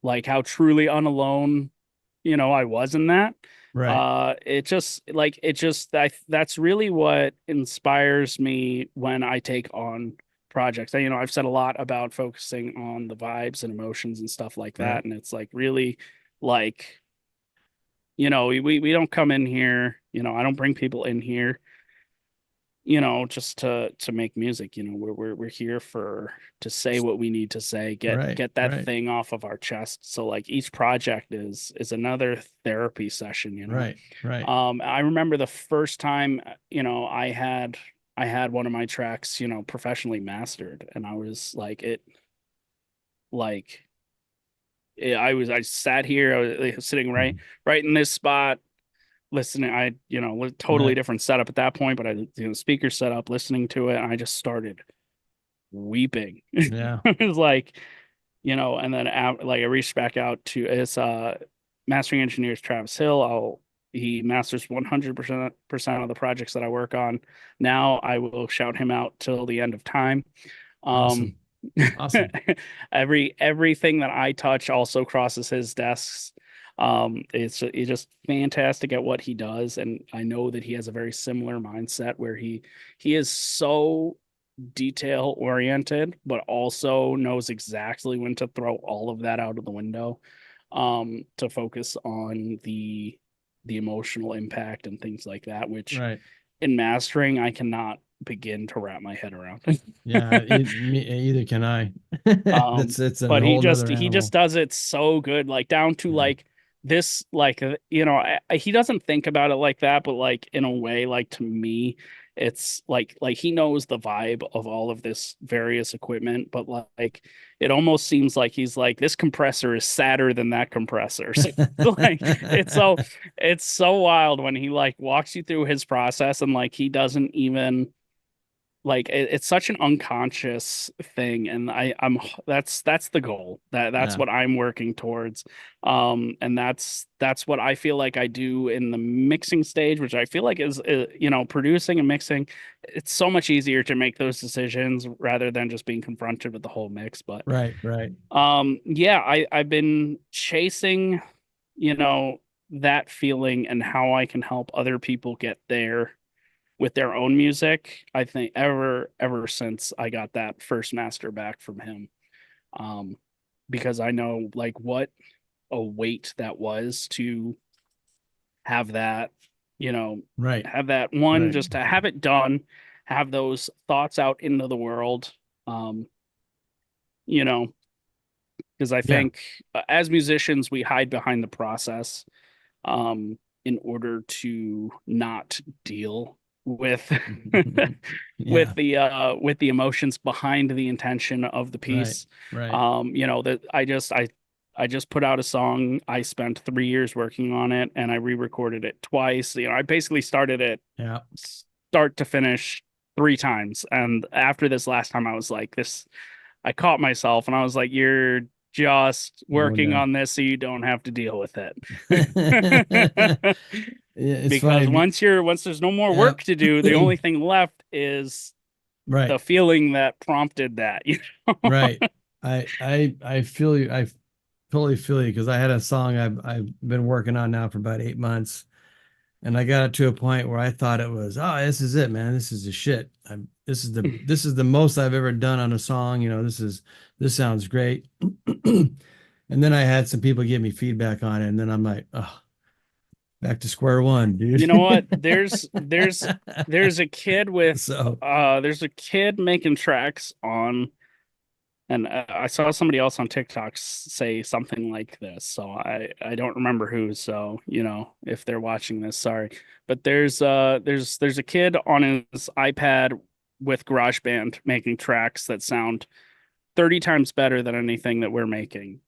like how truly unalone, I was in that. right, That's really what inspires me when I take on projects. I've said a lot about focusing on the vibes and emotions and stuff like right, that, and it's like really like, we don't come in here, I don't bring people in here just to make music. We're here to say what we need to say, Right, get that right, thing off of our chest. So like each project is another therapy session. right, right. I remember the first time, I had one of my tracks, professionally mastered, and I was like, like I sat here, I was like, sitting Mhm. right in this spot, listening. Totally Right. different setup at that point, but speaker set up, listening to it, and I just started weeping. Yeah. It was like, and then like I reached back out to his mastering engineers, Travis Hill. He masters 100% of the projects that I work on. Now I will shout him out till the end of time. Um, Awesome. Awesome. everything that I touch also crosses his desks. It's just fantastic at what he does, and I know that he has a very similar mindset where he is so detail oriented, but also knows exactly when to throw all of that out of the window, to focus on the emotional impact and things like that, which Right. in mastering I cannot begin to wrap my head around. Yeah. Either can I. Um, It's a but whole nother he just animal. does it so good, like down to Yeah. like this, like he doesn't think about it like that, but like in a way, like to me, it's like he knows the vibe of all of this various equipment, but like it almost seems like he's like, this compressor is sadder than that compressor. So like it's so wild when he like walks you through his process, and like he doesn't even like it's such an unconscious thing, and I'm that's the goal, that's Yeah. what I'm working towards. And that's what I feel like I do in the mixing stage, which I feel like is producing and mixing. It's so much easier to make those decisions rather than just being confronted with the whole mix. But Right. Right. yeah, I've been chasing, you know that feeling and how I can help other people get there with their own music. I think ever since I got that first master back from him, um because I know like what a weight that was to have that, you know Right. have that one, Right. just to have it done, have those thoughts out into the world. um you know because I Yeah. think, as musicians we hide behind the process, in order to not deal with Yeah. with the emotions behind the intention of the Right. piece. Right. That I just put out a song. I spent 3 years working on it, and I re-recorded it twice. I basically started it Yeah. start to finish 3 times. And after this last time, I was like, this, I caught myself, and I was like, you're just Going working down. on this so you don't have to deal with Yeah, it. it's Because funny. once there's no more Yeah. work to do, the only thing left is Right. the feeling that prompted that. Right. I feel you. I totally feel you because I had a song I've been working on now for about 8 months, and I got it to a point where I thought it was, oh, this is it, man. This is the shit. This is the most I've ever done on a song. This sounds great. And then I had some people give me feedback on it, and then I'm like, oh, back to square one, dude. You know what? There's a kid So there's a kid making tracks on, and I saw somebody else on TikTok say something like this. So I don't remember who. So if they're watching this, sorry. But there's a kid on his iPad with GarageBand making tracks that sound 30 times better than anything that we're making.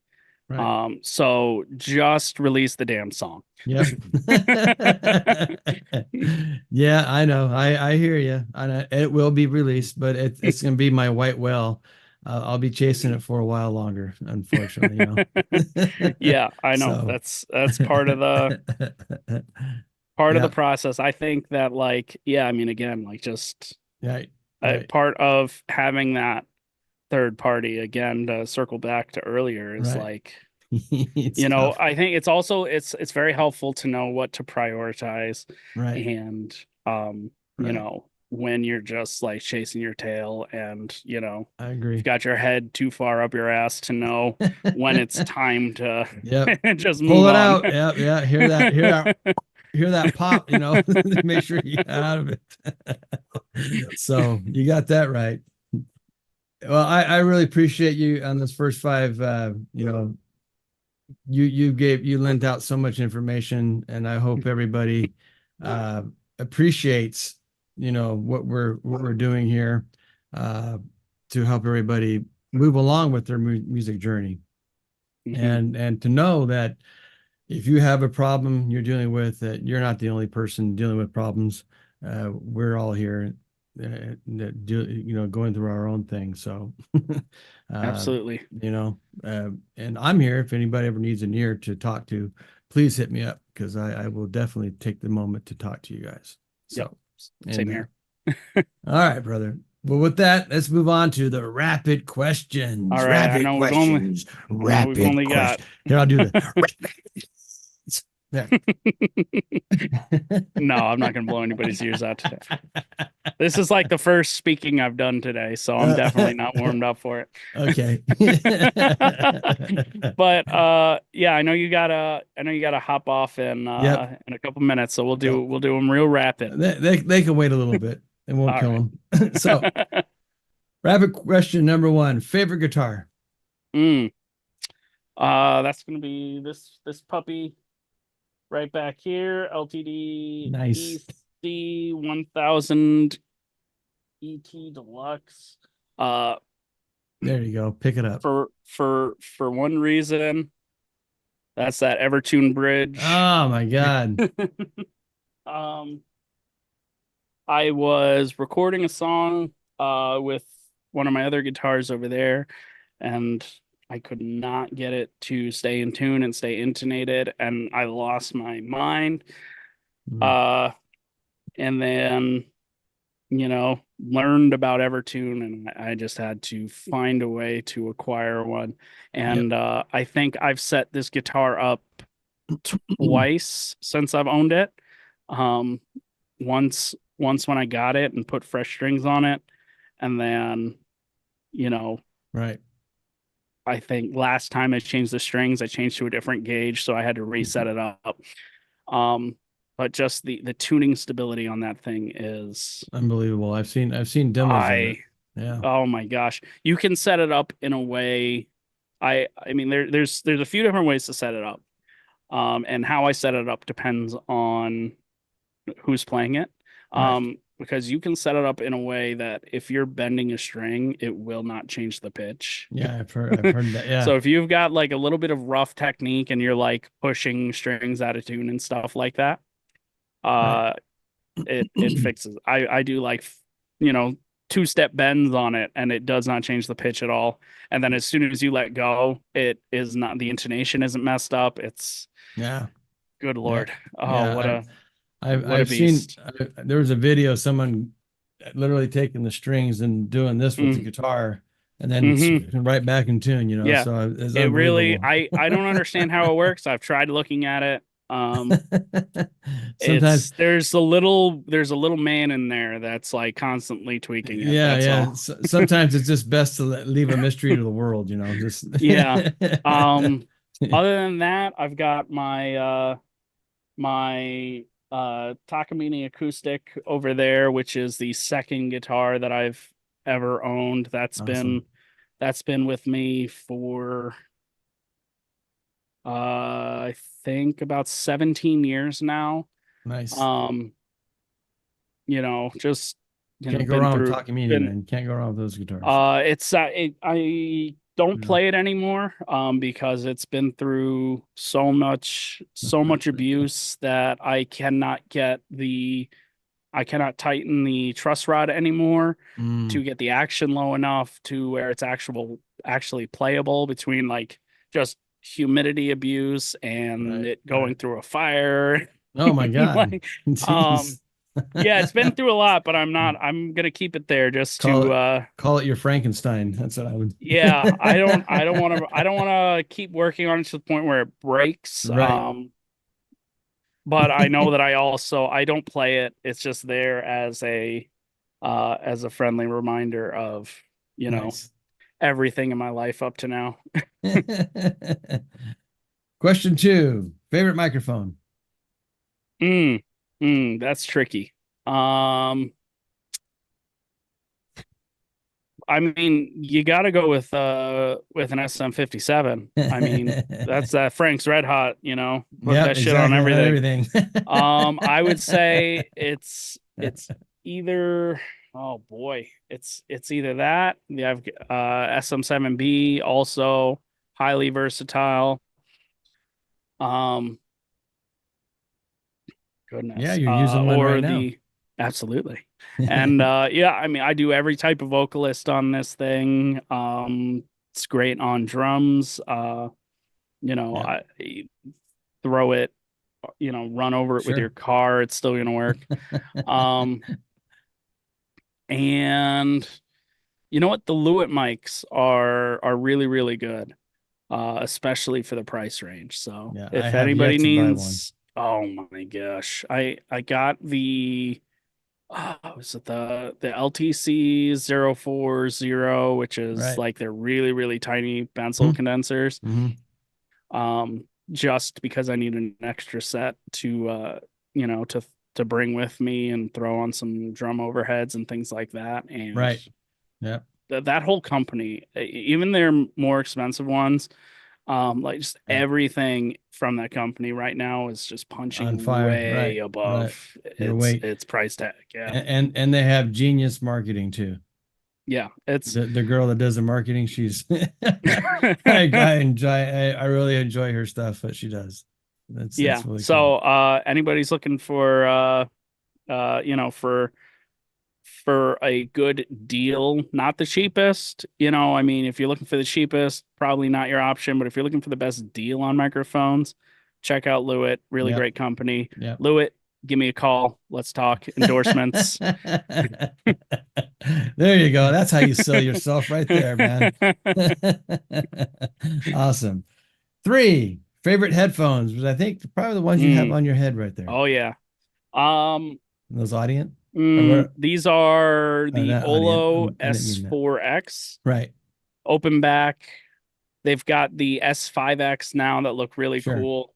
right. So just release the damn song. Yep. Yeah, I know. I hear you. I know it will be released, but it's gonna be my white whale. I'll be chasing it for a while longer, unfortunately. Yeah, I know. So, That's part of the yeah, process. I think that, like, yeah, I mean, again, like, just right, right, part of having that third party, again, to circle back to earlier, is right. like, It's tough. I think it's also it's very helpful to know what to prioritize. Right, And right. when you're just like chasing your tail, and I you've agree. got your head too far up your ass to know when it's time to Yep. just Pull move it on. out. Yeah, yeah. Hear that. Hear that. hear that pop, make sure you get out of it. So you got that right. Well, I really appreciate you on this first five. You lent out so much information, and I hope everybody appreciates what we're doing here to help everybody move along with their music journey. And to know that if you have a problem you're dealing with, that you're not the only person dealing with problems. We're all here going through our own thing. So Absolutely. And I'm here if anybody ever needs an ear to talk to. Please hit me up, because I will definitely take the moment to talk to you guys. So same here. All right, brother. Well, with that, let's move on to the rapid questions. All right, rapid questions. Rapid we've only questions. Here, I'll do the no, I'm not going to blow anybody's ears out today. This is like the first speaking I've done today, so I'm definitely not warmed up for it. Okay. But yeah, I know you gotta hop off in a couple minutes, so we'll do them real rapid. They can wait a little bit. It won't kill them. So, rapid question number one: favorite guitar? That's gonna be this puppy right back here, LTD nice EC 1000 ET Deluxe. There you go. Pick it up. For one reason, that's that Evertune bridge. Oh my God. I was recording a song with one of my other guitars over there, and I could not get it to stay in tune and stay intonated, and I lost my mind. And then, learned about Evertune, and I just had to find a way to acquire one. And I think I've set this guitar up twice since I've owned it. Once when I got it and put fresh strings on it, and then, right. I think last time I changed the strings, I changed to a different gauge, so I had to reset it up. But just the tuning stability on that thing is unbelievable. I've seen demos of it. Yeah. Oh my gosh. You can set it up in a way. I mean, there's a few different ways to set it up. And how I set it up depends on who's playing it. Right. Because you can set it up in a way that if you're bending a string, it will not change the pitch. Yeah, I've heard that. Yeah. So if you've got like a little bit of rough technique and you're like pushing strings out of tune and stuff like that, right. it fixes. I do like, two-step bends on it, and it does not change the pitch at all. And then as soon as you let go, it is not, the intonation isn't messed up. It's good Lord. Yeah. Oh, I've seen there was a video of someone literally taking the strings and doing this with the guitar, and then right back in tune, Yeah. So it really, I don't understand how it works. I've tried looking at it. Sometimes there's a little man in there that's like constantly tweaking it. Yeah. Sometimes it's just best to leave a mystery to the world, just yeah. Other than that, I've got my Takamine acoustic over there, which is the second guitar that I've ever owned. That's awesome. been with me for I think about 17 years now. Nice. Just can't go wrong with Takamine, man. Can't go wrong with those guitars. I don't play it anymore because it's been through so much abuse that I cannot tighten the truss rod anymore to get the action low enough to where it's actually playable, between like just humidity abuse and it going through a fire. Oh my God. Yeah, it's been through a lot, but I'm gonna keep it there just call it your Frankenstein. That's what I would. Yeah, I don't want to keep working on it to the point where it breaks. Right. But I know that I don't play it. It's just there as a friendly reminder of, nice. Everything in my life up to now. Question 2, favorite microphone? That's tricky. Um, I mean, you got to go with an SM57. I mean, that's that Frank's Red Hot, put Yep, that shit on exactly. On everything. everything. I would say it's either, oh boy, it's either that. You have SM7B, also highly versatile. Um, Yeah, Goodness. you're using one right Or now. the absolutely. And yeah, I mean, I do every type of vocalist on this thing. It's great on drums. Yep, I throw it, run over it with your sure. car, it's still gonna work. Um, and you know what? The Lewitt mics are really, really good, especially for the price range. So Yeah, I if have yet anybody to buy one. needs, oh my gosh, I got the was it the LTC 040, which is Right. like they're really, really tiny Bensel Hmm. condensers. Hmm. Just because I need an extra set to you know, to to bring with me and throw on some drum overheads and things like that. And Right. Yep. that whole company, even their more expensive ones, like just Yep. everything from that company right now is just On punching fire. way Right. Right. above Your its weight. its price tag. Yeah. And they have genius marketing too. Yeah, it's The girl that does the marketing, she's I enjoy I really enjoy her stuff, what she does. yeah. That's really cool. So anybody's looking for for a good deal, not the cheapest, I mean, if you're looking for the cheapest, probably not your option, but if you're looking for the best deal on microphones, check out Lewitt, really Yep. great company. Yep. Lewitt, give me a call. Let's talk endorsements. There you go. That's how you sell yourself right there, man. Awesome. Three favorite headphones, which I think probably the ones you have Mm, on your head right there. oh yeah. Um, Those Audient? Or what? these are Or the not Audient. Olo I didn't mean that. S4X Right. open back. They've got the S5X now that look really Sure. cool.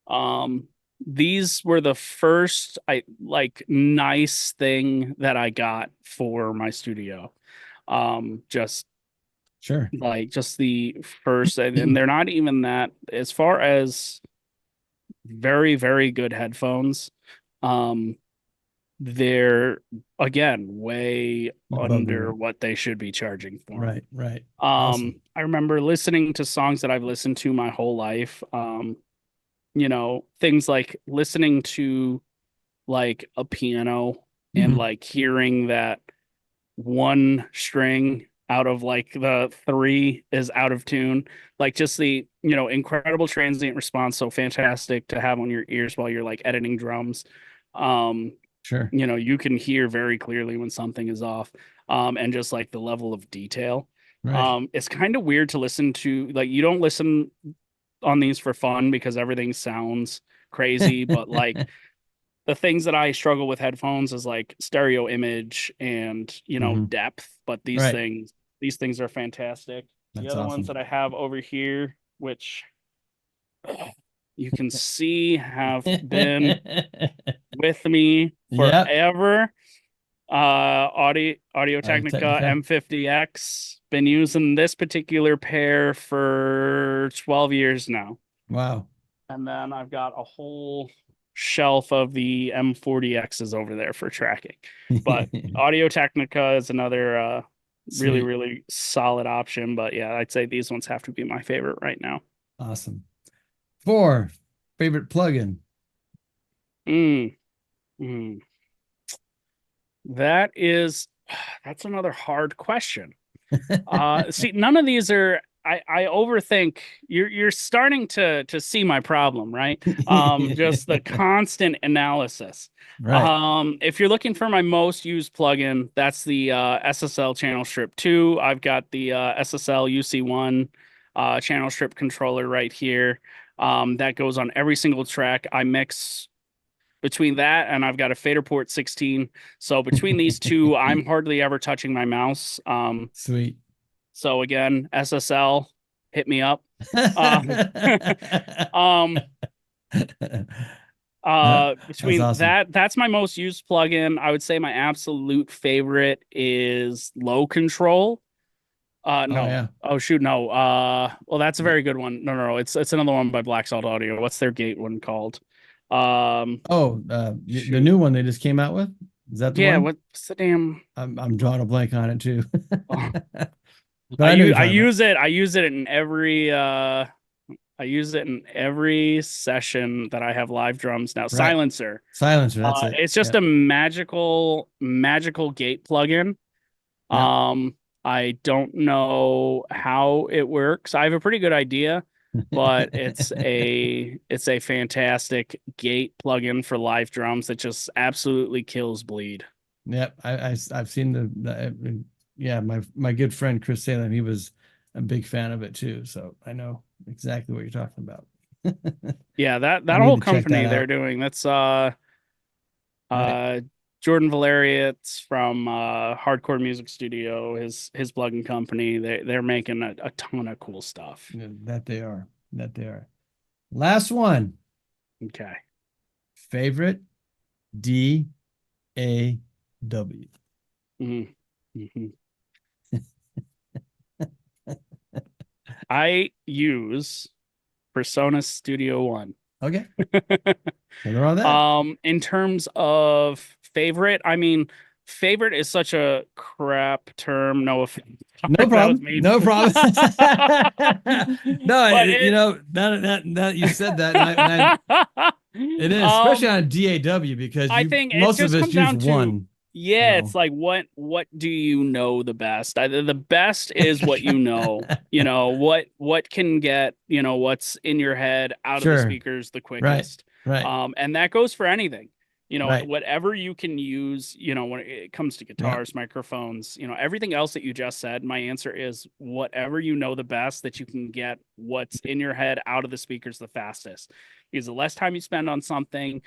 Um, these were the first I like nice thing that I got for my studio. Just Sure. like just the first, and they're not even that as far as very, very good headphones. Um, they're again way Above the under rate. what they should be charging for them. Right. Right. Awesome. I remember listening to songs that I've listened to my whole life. Things like listening to like a piano and Hmm. like hearing that one string out of like the three is out of tune. Like just the, incredible transient response. So fantastic to have on your ears while you're like editing drums. Um, Sure. you can hear very clearly when something is off. And just like the level of detail. Right. It's kind of weird to listen to, like, you don't listen on these for fun because everything sounds crazy, but like the things that I struggle with headphones is like stereo image and, Hmm. depth, but Right. these things are fantastic. The That's other ones awesome. that I have over here, which you can see have been with me Yep. forever. Audio Technica Technica. M50X. Been using this particular pair for 12 years now. Wow. And then I've got a whole shelf of the M40Xs over there for tracking. But Audio Technica is another really, Sweet. really solid option. But yeah, I'd say these ones have to be my favorite right now. Awesome. Four, favorite plugin. Mm, mm. That is, that's another hard question. See, none of these are. I overthink. You're starting to see my problem, right? Just the constant analysis. Right. If you're looking for my most used plugin, that's the SSL Channel Strip 2. I've got the SSL UC1 channel strip controller right here. That goes on every single track. I mix between that and I've got a fader port 16. So between these two, I'm hardly ever touching my mouse. Sweet. So again, SSL, hit me up. Um, um, That's Between awesome. that's my most used plugin. I would say my absolute favorite is Low Control. Oh No. yeah. Oh shoot, no. Well, that's a very good one. No, no, no. It's another one by Blackstar Audio. What's their gate one called? Um, Oh, the Shoot. new one they just came out with. Is that the Yeah, one? what's the damn? I'm drawing a blank on it too. Oh, But I know you're I talking about. use it. I use it in every. I use it in every session that I have live drums now. Right. Silencer. Silencer, that's it. It's just Yep. a magical gate plugin. Yep. Um, I don't know how it works. I have a pretty good idea, but it's a fantastic gate plugin for live drums that just absolutely kills bleed. Yep. I've seen yeah, my good friend Chris Selim, he was a big fan of it too. So I know exactly what you're talking about. Yeah, I that need whole to check that company they're out. doing, that's Right. uh Jordan Valerius from Hardcore Music Studio, his plugin company. They're making a ton of cool stuff. Yeah, that they are. That they are. Last one. Okay. Favorite DAW. Mhm. Mhm. I use Persona Studio One. Okay. Nothing wrong with that. In terms of favorite, I mean, favorite is such a crap term. No offense. No That was problem. mean. No problem. No, But you it, know, now that you said that, and it is, especially um, on DAW because I you think it most of just us comes use down to, one, you yeah, it's know. like what do you know the best? Either the best is what you know. What can get, what's in your head out of the Sure. speakers the Right. quickest. Right. And that goes for anything. Right. Whatever you can use, when it comes to Yeah. guitars, microphones, everything else that you just said, my answer is whatever you know the best that you can get what's in your head out of the speakers the fastest. Because the less time you spend on something,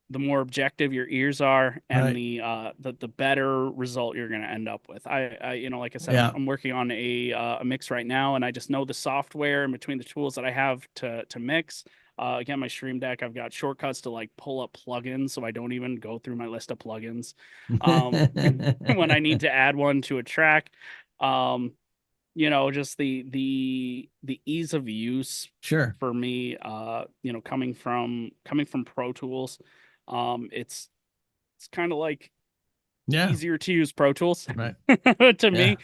the more objective your ears are, and Right. the better result you're going to end up with. Like I said, Yeah. I'm working on a mix right now, and I just know the software in between the tools that I have to mix. Again, my Stream Deck, I've got shortcuts to like pull up plugins, so I don't even go through my list of plugins when I need to add one to a track. Um, just the ease of use Sure. for me, coming from Pro Tools. It's kind of like Yeah. easier to use Pro Tools Right. to Yeah. me.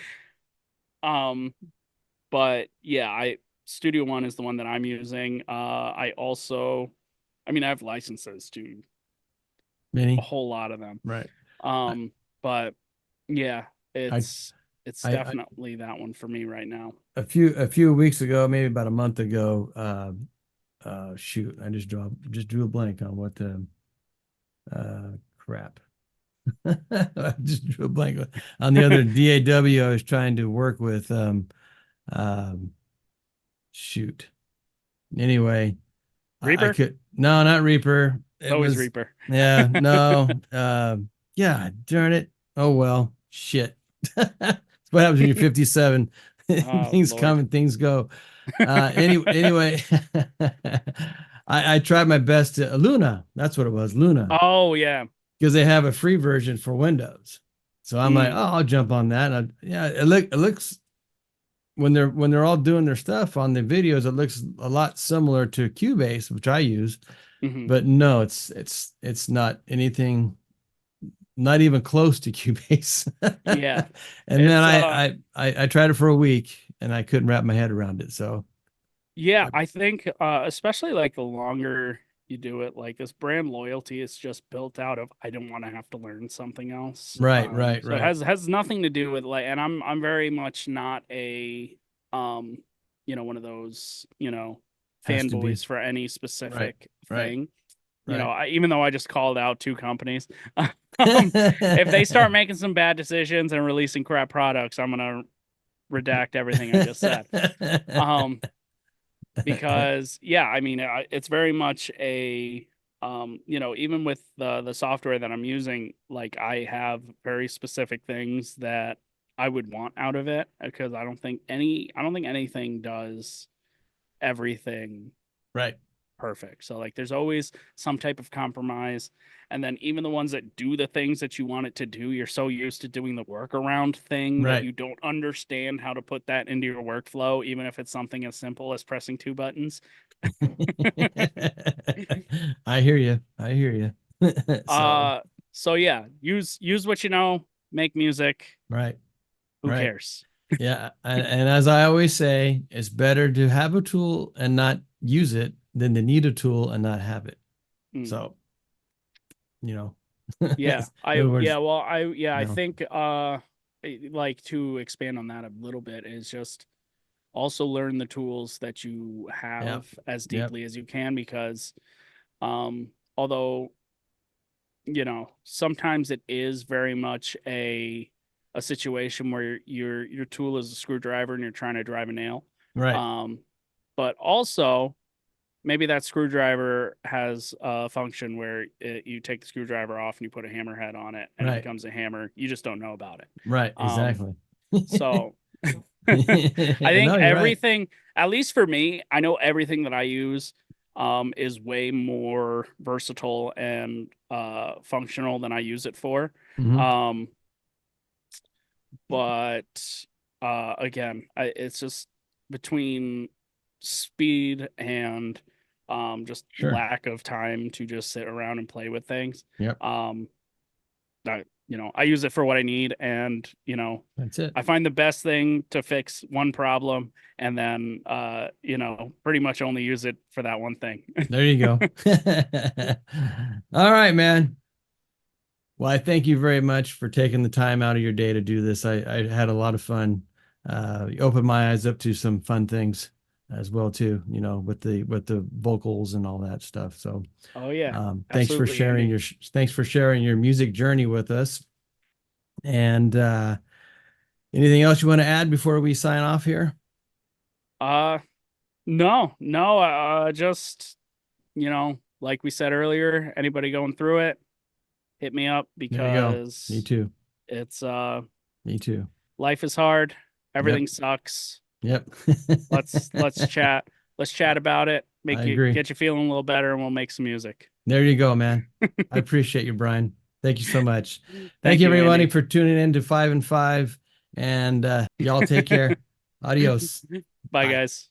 Um, but yeah, I Studio One is the one that I'm using. I have licenses to a Mini. whole lot of them. Right. I, But yeah, I, it's I definitely that one for me right now. a few weeks ago, maybe about a month ago, shoot, I just drew a blank on what the crap. I just drew a blank on the other DAW I was trying to work with. Um, shoot. Anyway, I Reaper? could no, not Reaper. It's It always was Reaper. yeah, no. Yeah, darn it. Oh well, shit. That's what happens when you're 57. Oh Things come Lord. and things go. Anyway, I tried my best to Luna. That's what it was, Luna, Oh yeah. because they have a free version for Windows. So I'm like, Mm, oh, I'll jump on that. And yeah, it looks when they're all doing their stuff on the videos, it looks a lot similar to Cubase, which I use. hmm. But no, it's not anything, not even close to Cubase. Yeah. And man, It's I tried it for a week and I couldn't wrap my head around it. So Yeah, I think especially like the longer you do it, like this brand loyalty is just built out of I don't want to have to learn something else. right, right, So it right. has nothing to do with like, and I'm very much not a um one of those, Has to be fanboys for any right, specific right, thing. right. Even though I just called out two companies, if they start making some bad decisions and releasing crap products, I'm gonna redact everything I just said. Um, because yeah, it's very much a even with the software that I'm using, like I have very specific things that I would want out of it, because I don't think anything does everything Right. perfect. So like there's always some type of compromise. And then even the ones that do the things that you want it to do, you're so used to doing the workaround thing that Right. you don't understand how to put that into your workflow, even if it's something as simple as pressing 2 buttons. I hear you. I hear you. So yeah, use what you know, make music. Right. Who Right. cares? Yeah. And as I always say, it's better to have a tool and not use it than to need a tool and not have it. Mm. So, you know, Yeah, in other words, I know. think like to expand on that a little bit is just also learn the tools that you have as Yep. deeply as you can, because although sometimes it is very much a situation where your tool is a screwdriver and you're trying to drive a nail. Right. But also maybe that screwdriver has a function where you take the screwdriver off and you put a hammerhead on it and it Right. becomes a hammer. You just don't know about it. Right. Exactly. So I think No, you're right. everything, at least for me, I know everything that I use is way more versatile and functional than I use it for. Mhm. But again, it's just between speed and just Sure. lack of time to just sit around and play with things. Yep. I use it for what I need, and That's it. I find the best thing to fix one problem, and then pretty much only use it for that one thing. There you go. All right, man. Well, I thank you very much for taking the time out of your day to do this. I had a lot of fun. You opened my eyes up to some fun things as well too, with the vocals and all that stuff. So Oh yeah. thanks for Absolutely, sharing Andy. thanks for sharing your music journey with us. And anything else you want to add before we sign off here? No, just like we said earlier, anybody going through it, hit me up, There you go. Me because too. it's Me too. life is hard, everything Yep. sucks. Yep. Let's chat. Let's chat about it. I Make you agree. get you feeling a little better, and we'll make some music. There you go, man. I appreciate you, Brian. Thank you so much. Thank Thank you, you, everybody, Andy. for tuning in to 5 and 5. And y'all take care. Adios. Bye, Bye. guys.